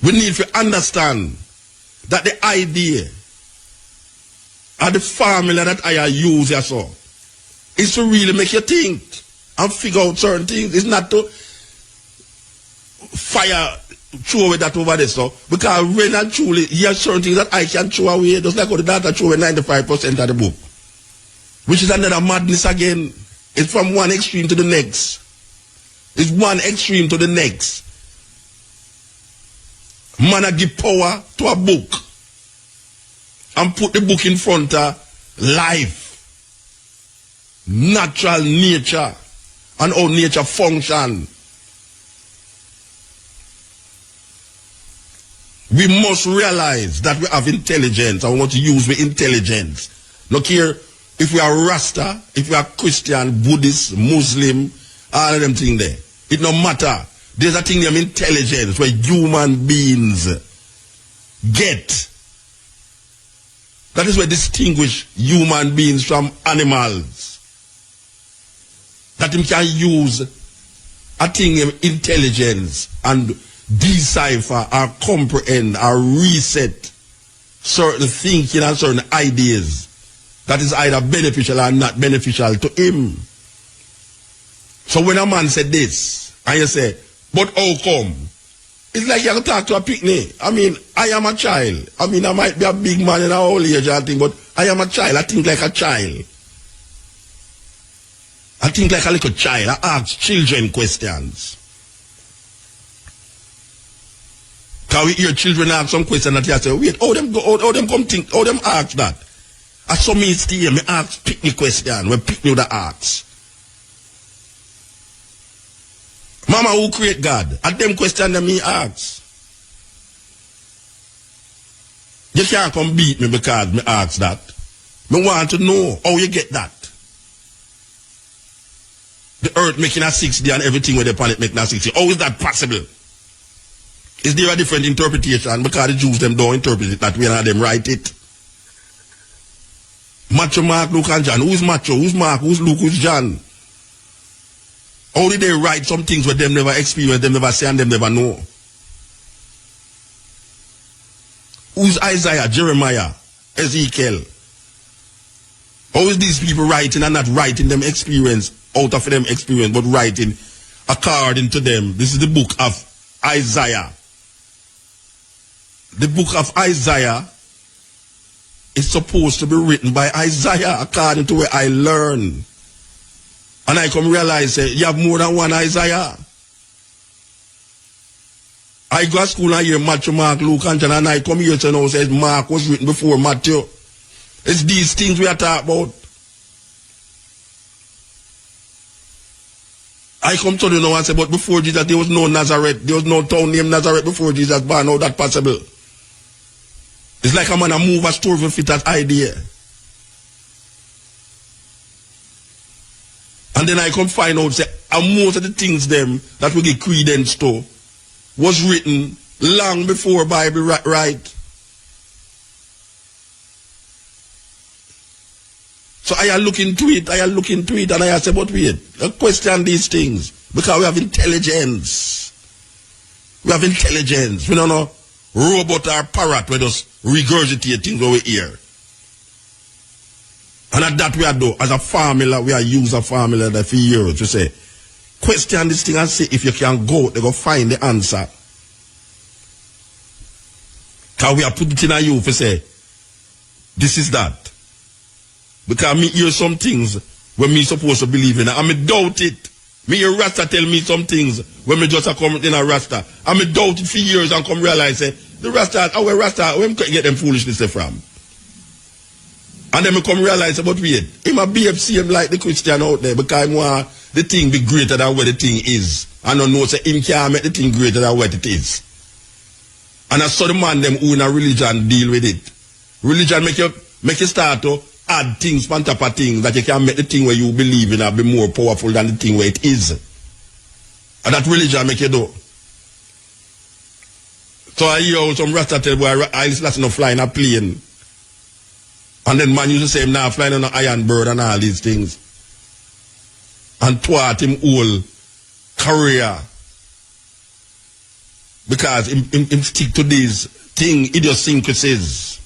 We need to understand that the idea and the formula that I use here so is to really make you think and figure out certain things. It's not to fire throw away that over there so because when and truly there are certain things that I can throw away, just like how the data throw away 95% of the book. Which is another madness again. It's from one extreme to the next. It's one extreme to the next. Man a give power to a book and put the book in front of life, natural nature, and how nature function. We must realize that we have intelligence. I want to use the intelligence. Look here. If we are Rasta, if we are Christian, Buddhist, Muslim, all of them things there. It no matter. There's a thing named intelligence where human beings get. That is where distinguish human beings from animals. That we can use a thing of intelligence and decipher or comprehend or reset certain thinking and certain ideas that is either beneficial or not beneficial to him. So when a man said this, and you say, but how come It's like you have to talk to a picnic. I mean, I am a child. I mean, I might be a big man in our old age and thing, but I am a child. I think like a child. I think like a little child. I ask children questions. Can we hear children ask some questions that you say, wait, how them come think, how them ask that? I saw me stay, me ask picnic question, when picnic the ask. Mama, who create God? At them question that me ask. You can't come beat me because me ask that. Me want to know how you get that. The earth making a 6D and everything with the planet making a 6D. How is that possible? Is there a different interpretation? Because the Jews them don't interpret it that way and them write it. Macho, Mark, Luke and John. Who's Macho? Who's Mark? Who's Luke? Who's John? How did they write some things where them never experience, them never say and them never know? Who's Isaiah, Jeremiah, Ezekiel? How is these people writing and not writing them experience out of them experience, but writing according to them? This is the book of Isaiah. The book of Isaiah is supposed to be written by Isaiah according to where I learn. And I come realize you have more than one Isaiah. I go to school and hear Matthew, Mark, Luke, and John, and I come here to know says Mark was written before Matthew. It's these things we are talking about. I come to you now and say, but before Jesus there was no Nazareth. There was no town named Nazareth before Jesus born. How that possible? It's like a man a move a story to fit that idea. And then I come find out, say, most of the things them that we give credence to was written long before Bible right. So I look into it, and I say, but wait, I question these things. Because we have intelligence. We have intelligence. We don't know robot or parrot where just regurgitate things over here. And at that we are do, as a formula, we are use a formula that for years to say, question this thing and see if you can go, they go find the answer. Because we are put it in a you to say, this is that. Because me hear some things when me supposed to believe in it. And me doubt it. Me hear Rasta tell me some things when me just come in a Rasta. And me doubt it for years and come realize, say, the Rasta, where me get them foolishness from? And then me come realize about wait, him a BFC him like the Christian out there because him want the thing be greater than what the thing is. And I know say him can't make the thing greater than what it is. And I saw the man them who in a religion deal with it. Religion make you start to add things on top of things that you can make the thing where you believe in and be more powerful than the thing where it is. And that religion make you do. So I hear some Rasta tell boy I listen to flying a plane. And then man used to say him now flying on an iron bird and all these things. And thwart him whole career. Because him stick to these idiosyncrasies.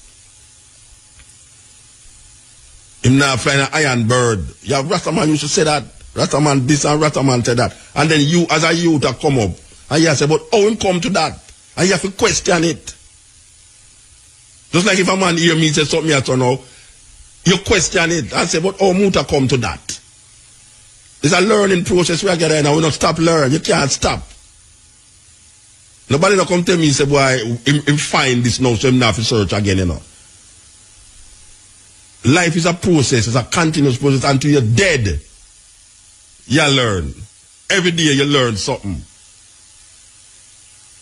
Him now flying an iron bird. Yeah, Rastaman used to say that. Rastaman this and Rastaman said that. And then you as a youth have come up. And you say, but how him come to that? And you have to question it. Just like if a man hear me say something else or now, you question it and say, but how Muta come to that? It's a learning process we are getting and we not stop learning. You can't stop. Nobody not come tell me and say, boy, him find this now, so him not have to search again, you know. Life is a process, it's a continuous process until you're dead. You learn. Every day you learn something.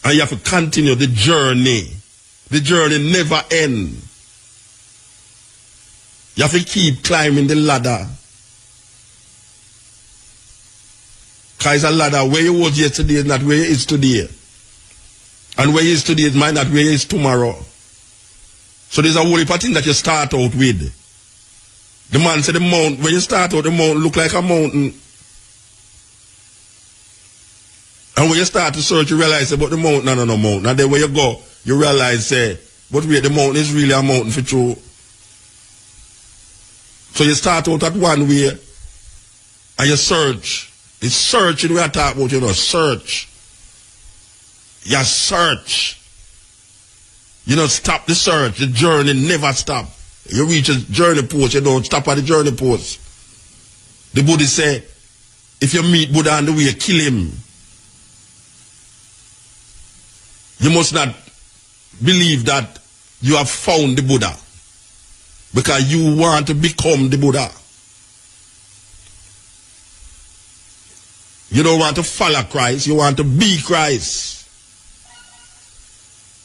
And you have to continue the journey. The journey never ends. You have to keep climbing the ladder. Because it's a ladder. Where you was yesterday is not where you is today. And where you is today is might not where you is tomorrow. So there's a whole heap of things that you start out with. The man said the mountain, when you start out, the mountain look like a mountain. And when you start to search, you realize about the mountain, no mountain. And then when you go, you realize, but wait, the mountain is really a mountain for true. So you start out at one way, and you search. It's searching we are talking about, search. You search. You don't stop the search. The journey never stop. You reach a journey post, you don't stop at the journey post. The Buddhist say, if you meet Buddha on the way, kill him. You must not believe that you have found the Buddha because you want to become the Buddha. You don't want to follow Christ, you want to be Christ.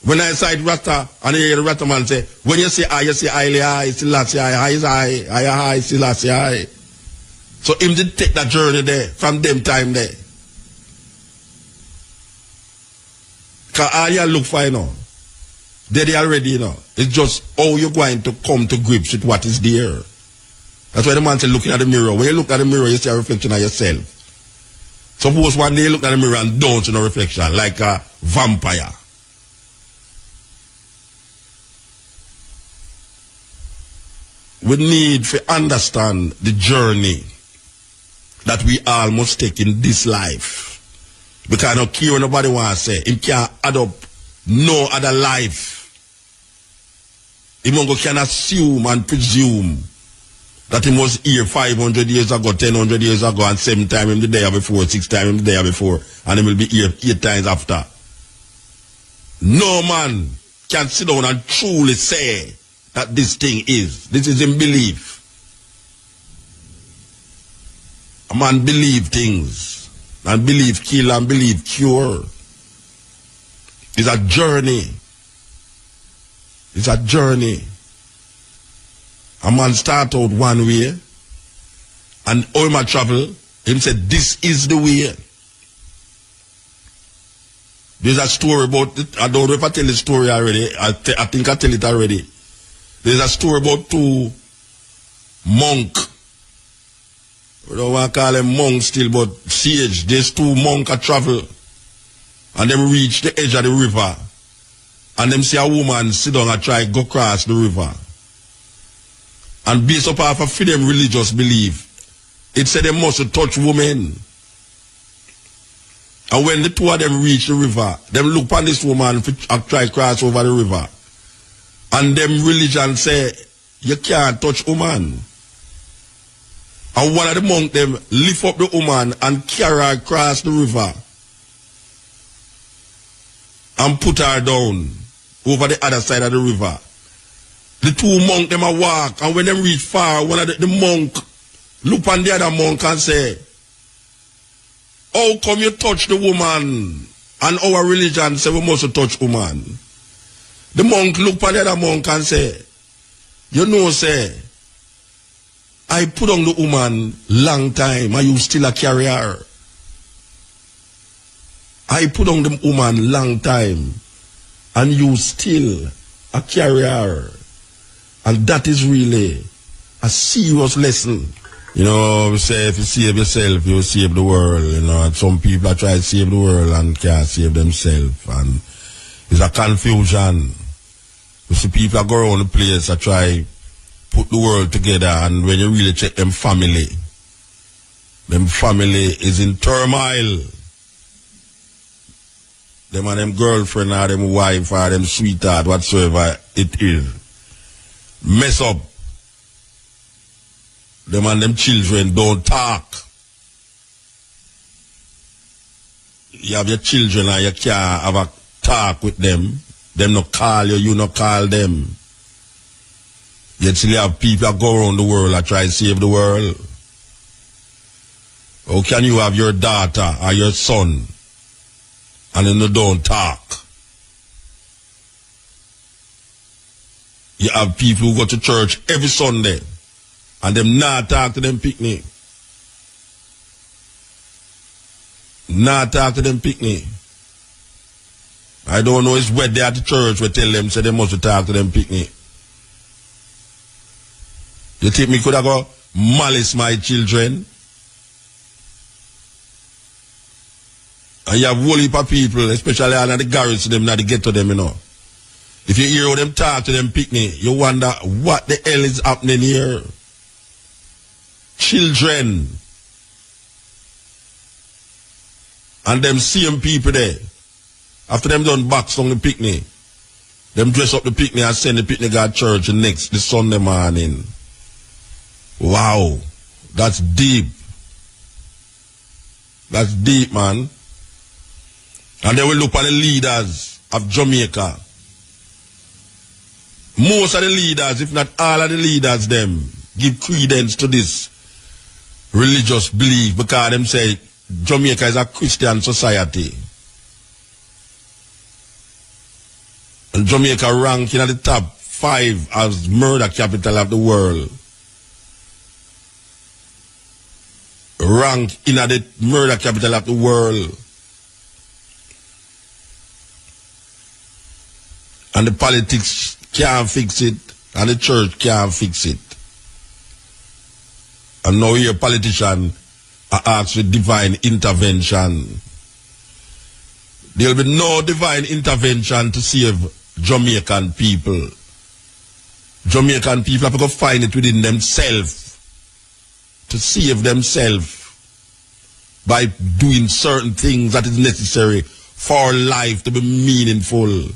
When I say Rasta, and I hear the Rasta man say, when you say I still I, I is I, still I. So him did take that journey there, from them time there. Because all you look for, you know, they already, you know. It's just how you're going to come to grips with what is there. That's why the man said looking at the mirror. When you look at the mirror, you see a reflection of yourself. Suppose one day you look at the mirror and don't see no reflection, like a vampire. We need to understand the journey that we all must take in this life. Because I don't care what nobody wants to say. Him can't add up no other life. He can assume and presume that he was here 500 years ago, 1,000 years ago, and 7 times in the day before, 6 times in the day before, and he will be here 8 times after. No man can sit down and truly say that this thing is. This is in belief. A man believe things. And believe kill and believe cure. It's a journey. It's a journey. A man start out one way, and all my travel, him said, this is the way. There's a story about it. I don't know if I tell the story already. I think I tell it already. There's a story about 2 monks. We don't want to call them monks still, but sage. There's 2 monks that travel. And them reach the edge of the river. And them see a woman sit down and try to go across the river. And based upon for them religious belief, it said they must touch women. And when the 2 of them reach the river, them look upon this woman and try to cross over the river. And them religion say, you can't touch woman. And one of the monks them lift up the woman and carry her across the river. And put her down over the other side of the river. The 2 monks them a walk, and when they reach far, one of the monk look on the other monk and say, how come you touch the woman? And our religion say we must touch woman. The monk look on the other monk and say, you know, say, I put on the woman long time, and you still a carrier. I put on the woman long time, and you still a carrier. And that is really a serious lesson. You know, we say if you save yourself, you will save the world. You know, and some people are trying to save the world and can't save themselves. And it's a confusion. You see people that go around the place that try put the world together, and when you really check them family is in turmoil. Them and them girlfriend or them wife or them sweetheart, whatsoever it is, mess up. Them and them children don't talk. You have your children and you can't have a talk with them. Them not call you, you not call them. Yet still you have people that go around the world that try to save the world. How can you have your daughter or your son and then you don't talk? You have people who go to church every Sunday and them not talk to them picnic. Not talk to them picnic. I don't know, it's where they at the church we tell them, say they must talk to them picnic. You think me could have go malice my children? And you have whole heap of people, especially all of the garage them, not to get to them, you know. If you hear how them talk to them picnic, you wonder what the hell is happening here. Children. And them same people there. After them done box on the picnic, them dress up the picnic and send the picnic at church the Sunday morning. Wow. That's deep. That's deep, man. And they will look at the leaders of Jamaica. Most of the leaders, if not all of the leaders, them give credence to this religious belief because them say Jamaica is a Christian society. And Jamaica ranking at the top 5 as murder capital of the world. Rank in at the murder capital of the world. And the politics can't fix it, and the church can't fix it. And now here politicians are asked for divine intervention. There will be no divine intervention to save Jamaican people. Jamaican people have to go find it within themselves to save themselves by doing certain things that is necessary for life to be meaningful.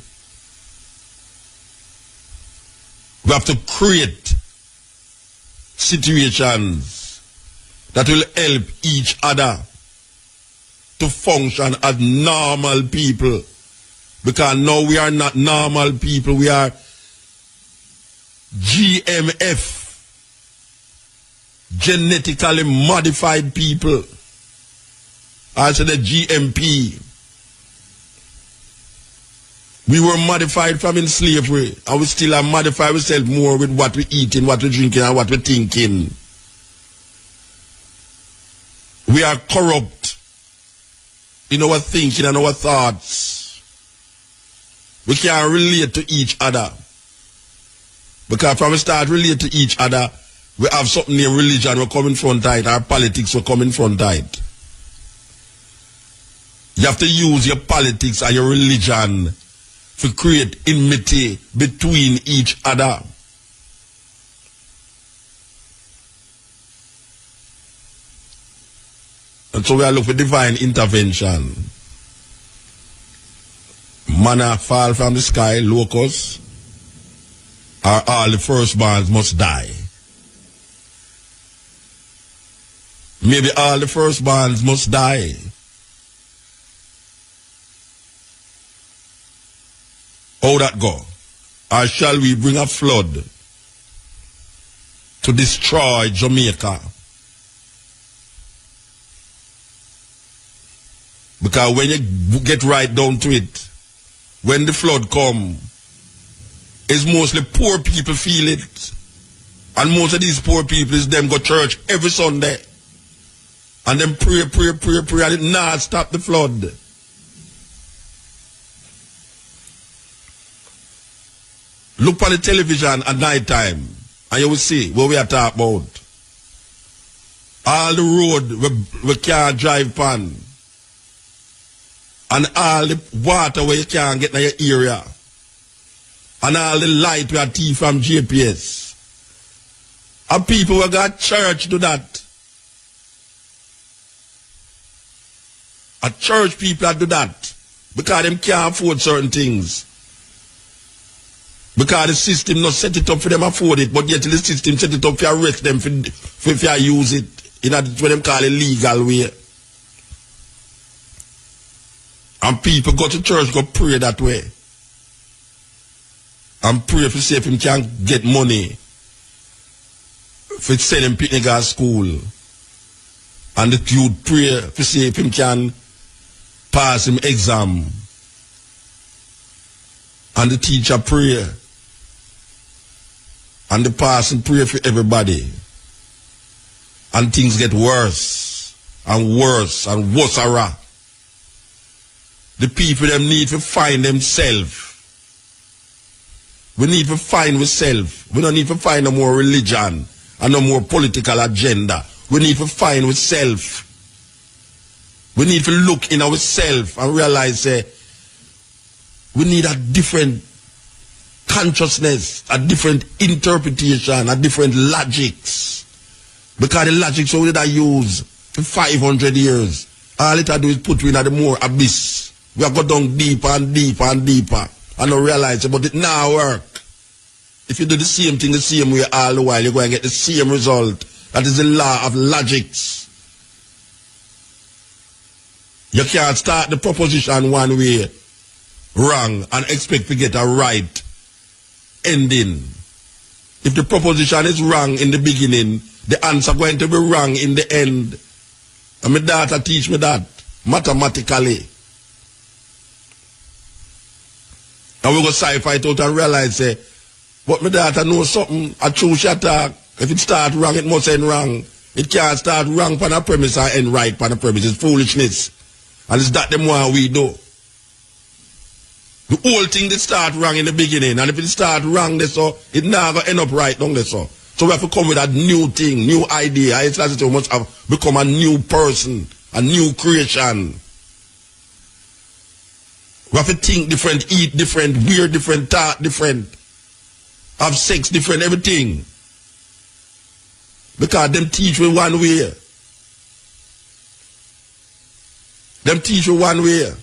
We have to create situations that will help each other to function as normal people. Because now we are not normal people, we are GMF, genetically modified people. I said the GMP. We were modified from in slavery, and we still have modified ourselves more with what we eating, what we drinking, and what we thinking. We are corrupt in our thinking and our thoughts. We can't relate to each other. Because when we start relate to each other, we have something named religion, we come in front of it, our politics will come in front of it. You have to use your politics and your religion to create enmity between each other. And so we are looking for divine intervention. Manna fall from the sky, locusts, or all the firstborns must die. Maybe all the firstborns must die. How that go? Or shall we bring a flood to destroy Jamaica? Because when you get right down to it, when the flood come, it's mostly poor people feel it. And most of these poor people is them go church every Sunday. And them pray, and it not stop the flood. Look on the television at night time, and you will see what we are talking about. All the road we can't drive on, and all the water where you can't get in your area, and all the light we are thief from GPS. And people who got church do that. And church people do that because them can't afford certain things. Because the system not set it up for them afford it, but yet the system set it up for arrest them for use it in a what them call a legal way. And people go to church, go pray that way. And pray for see if him can get money for send him picnic at school. And the youth pray for see if him can pass him exam. And the teacher pray. And the pastor pray for everybody. And things get worse and worse and worse. The people them need to find themselves. We need to find ourselves. We don't need to find no more religion and no more political agenda. We need to find ourselves. We need to look in ourselves and realize we need a different consciousness, a different interpretation, a different logics. Because the logics we did use for 500 years, all it do is put you in the more abyss We have got down deeper and deeper and deeper. And not realize it, but it now work. If you do the same thing the same way all the while, you're going to get the same result. That is the law of logics. You can't start the proposition one way wrong and expect to get a right ending. If the proposition is wrong in the beginning, the answer going to be wrong in the end. And my daughter teach me that mathematically. And we go sci-fi it out and realize, say, but my daughter knows something, a true shot talk. If it start wrong, it must end wrong. It can't start wrong on a premise and end right on a premise. It's foolishness. And it's that the more we do. The whole thing that start wrong in the beginning, and if it start wrong there so, it now going to end up right down there so. So we have to come with a new thing, new idea. It's as if we must have become a new person, a new creation. We have to think different, eat different, wear different, talk different, have sex different, everything. Because them teach me one way. Them teach me one way.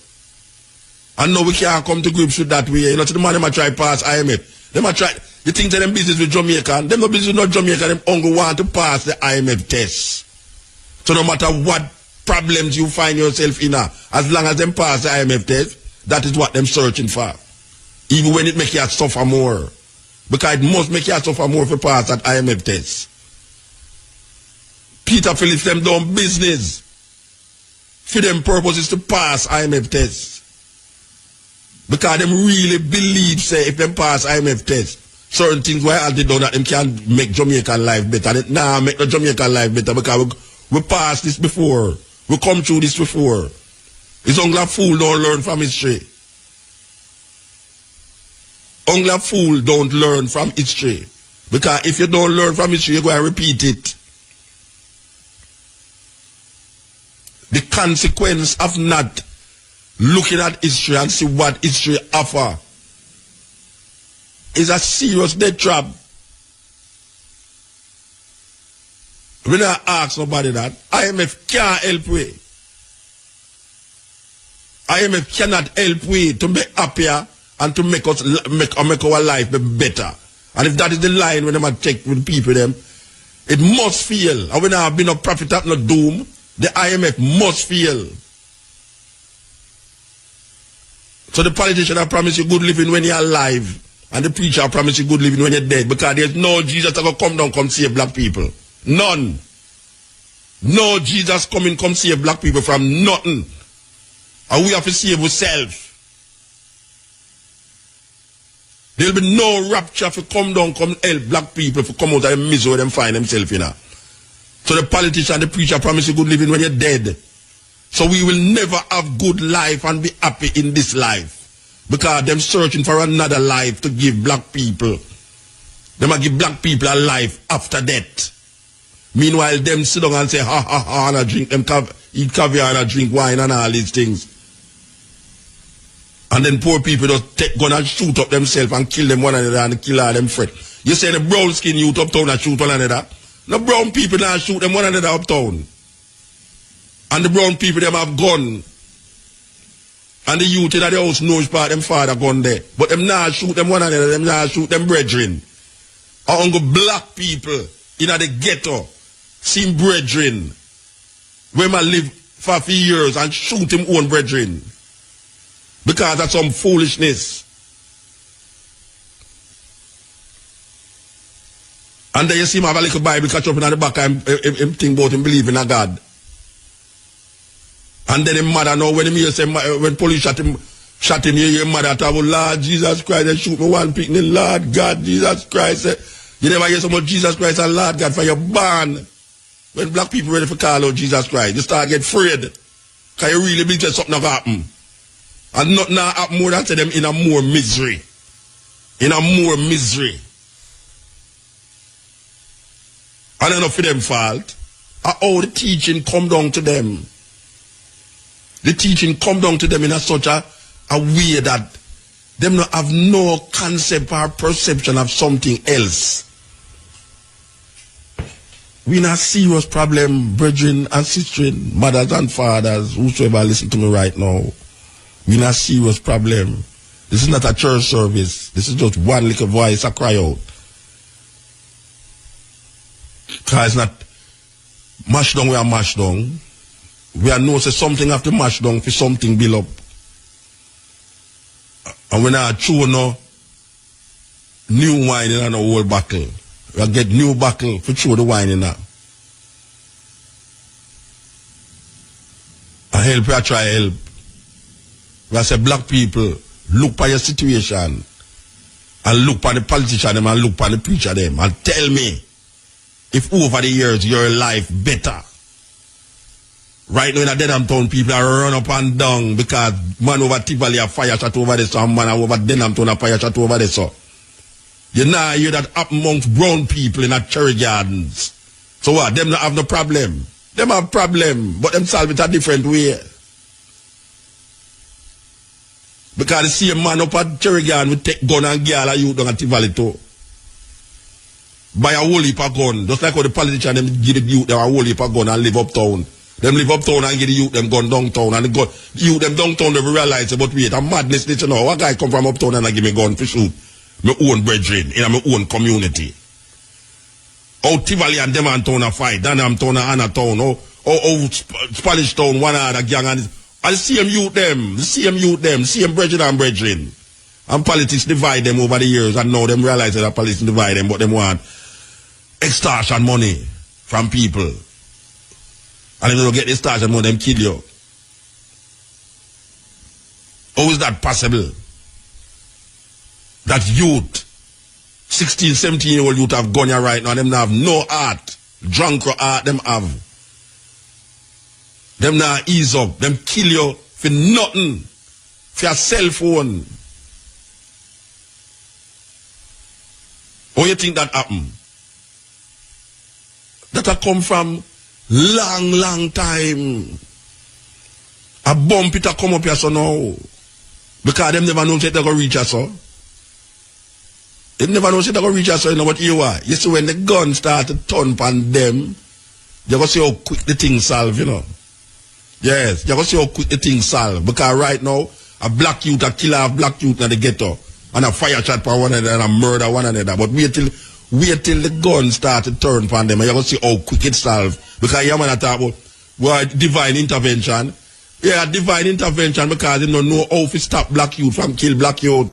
And now we can't come to grips with that way. You know, to the man them a try pass IMF. Them a try, you think that them business with Jamaica, them no business with Jamaica, them only want to pass the IMF test. So no matter what problems you find yourself in, as long as them pass the IMF test, that is what them searching for. Even when it make you suffer more. Because it must make you suffer more if you pass that IMF test. Peter Phillips, them done business. For them purposes to pass IMF test. Because them really believe, say, if them pass IMF test, certain things why they done that them can make Jamaican life better. And now make the Jamaican life better because we passed this before. We come through this before. It's only a fool don't learn from history. Only a fool don't learn from history. Because if you don't learn from history, you're going to repeat it. The consequence of not looking at history and see what history offer is a serious death trap. We not ask nobody that. IMF can't help we. IMF cannot help we to be happier and to make us make our life be better. And if that is the line when them check with people them, it must fail. And when there have been no profit and no doom, the IMF must fail. So the politician I promise you good living when you're alive, and the preacher I promise you good living when you're dead, because there's no Jesus that will come down come save black people. None. No Jesus come save black people from nothing. And we have to save ourselves. There'll be no rapture to come down, come help black people to come out of the misery them find themselves in. So the politician, the preacher promise you good living when you're dead. So we will never have good life and be happy in this life. Because them searching for another life to give black people. They might give black people a life after death. Meanwhile, them sit down and say, ha ha ha, and drink them eat caviar and drink wine and all these things. And then poor people just take gun and shoot up themselves and kill them one another and kill all them friends. You say the brown skin youth uptown and shoot one another. The brown people now shoot them one another uptown. And the brown people them have gun. And the youth in the house knows part them father gun there. But them now shoot them one another, them now shoot them brethren. And black people in the ghetto see brethren where man live for a few years and shoot him own brethren. Because that's some foolishness. And then you see him have a little Bible catch up in the back and him think about him believing in God. And then his mother know when him hear say when police shot him, your mother talk about Lord Jesus Christ, they shoot me one picnic, Lord God, Jesus Christ. You never hear so much Jesus Christ and Lord God for your barn. When black people ready for call out Jesus Christ, you start get afraid. Because you really believe that something will happen. And nothing happen more than to them in a more misery. In a more misery. And enough for them fault. How the teaching come down to them. The teaching come down to them in such a way that them not have no concept or perception of something else. We in a serious problem, brethren and sisters, mothers and fathers, whosoever listen to me right now. We in a serious problem. This is not a church service. This is just one little voice I cry out. Because it's not mash down, we are mash down. We are know say something have to mash down for something build up. And when I chew no new wine in an old bottle, we get new bottle for chew the wine in that. I help, I try help. We say black people, look for your situation and look for the politician them and look for the preacher them and tell me if over the years your life better. Right now in a Denham Town, people are run up and down because man over Tivoli a fire shot over there, so man over Denham Town a fire shot over there, so. You now hear that up amongst brown people in a cherry gardens. So what? Them not have no problem. Them have problem, but them solve it a different way. Because the same man up at cherry garden will take gun and girl and youth down at Tivoli too. Buy a whole heap of gun. Just like how the politicians them give the youth them a whole heap of gun and live uptown. Them live uptown and give the youth them gun downtown. And the youth them downtown they realize about wait, a madness this you know. What guy come from uptown and I give me gun for shoot my own brethren in my own community. How Tivoli and them and town a fight, Denham Town and Anna Town, how Spanish Town, one other gang and the same youth them, same brethren and brethren. And politics divide them over the years and now them realize that politics divide them, but them want extortion money from people. And if you don't get the extortion money, them kill you. How is that possible? That youth, 16, 17-year-old youth have gone here right now, them have no heart. Drunk heart, them have. Them now ease up. Them kill you for nothing. For your cell phone. How you think that happened? That have come from long time. A bump it a come up here so now. Because them never know say they go reach us so. They never know say they go reach us so, you know what you are. You see when the gun start to turn upon them, you go see how quick the thing solve, you know. Yes, you go see how quick the thing solve. Because right now, a black youth, a killer of black youth in the ghetto, and a fire shot for one another and a murder one another. But wait till the gun start to turn upon them, and you go see how quick it solve. Because you man talk about well, divine intervention. Yeah, divine intervention because they don't know how to stop black youth from kill black youth.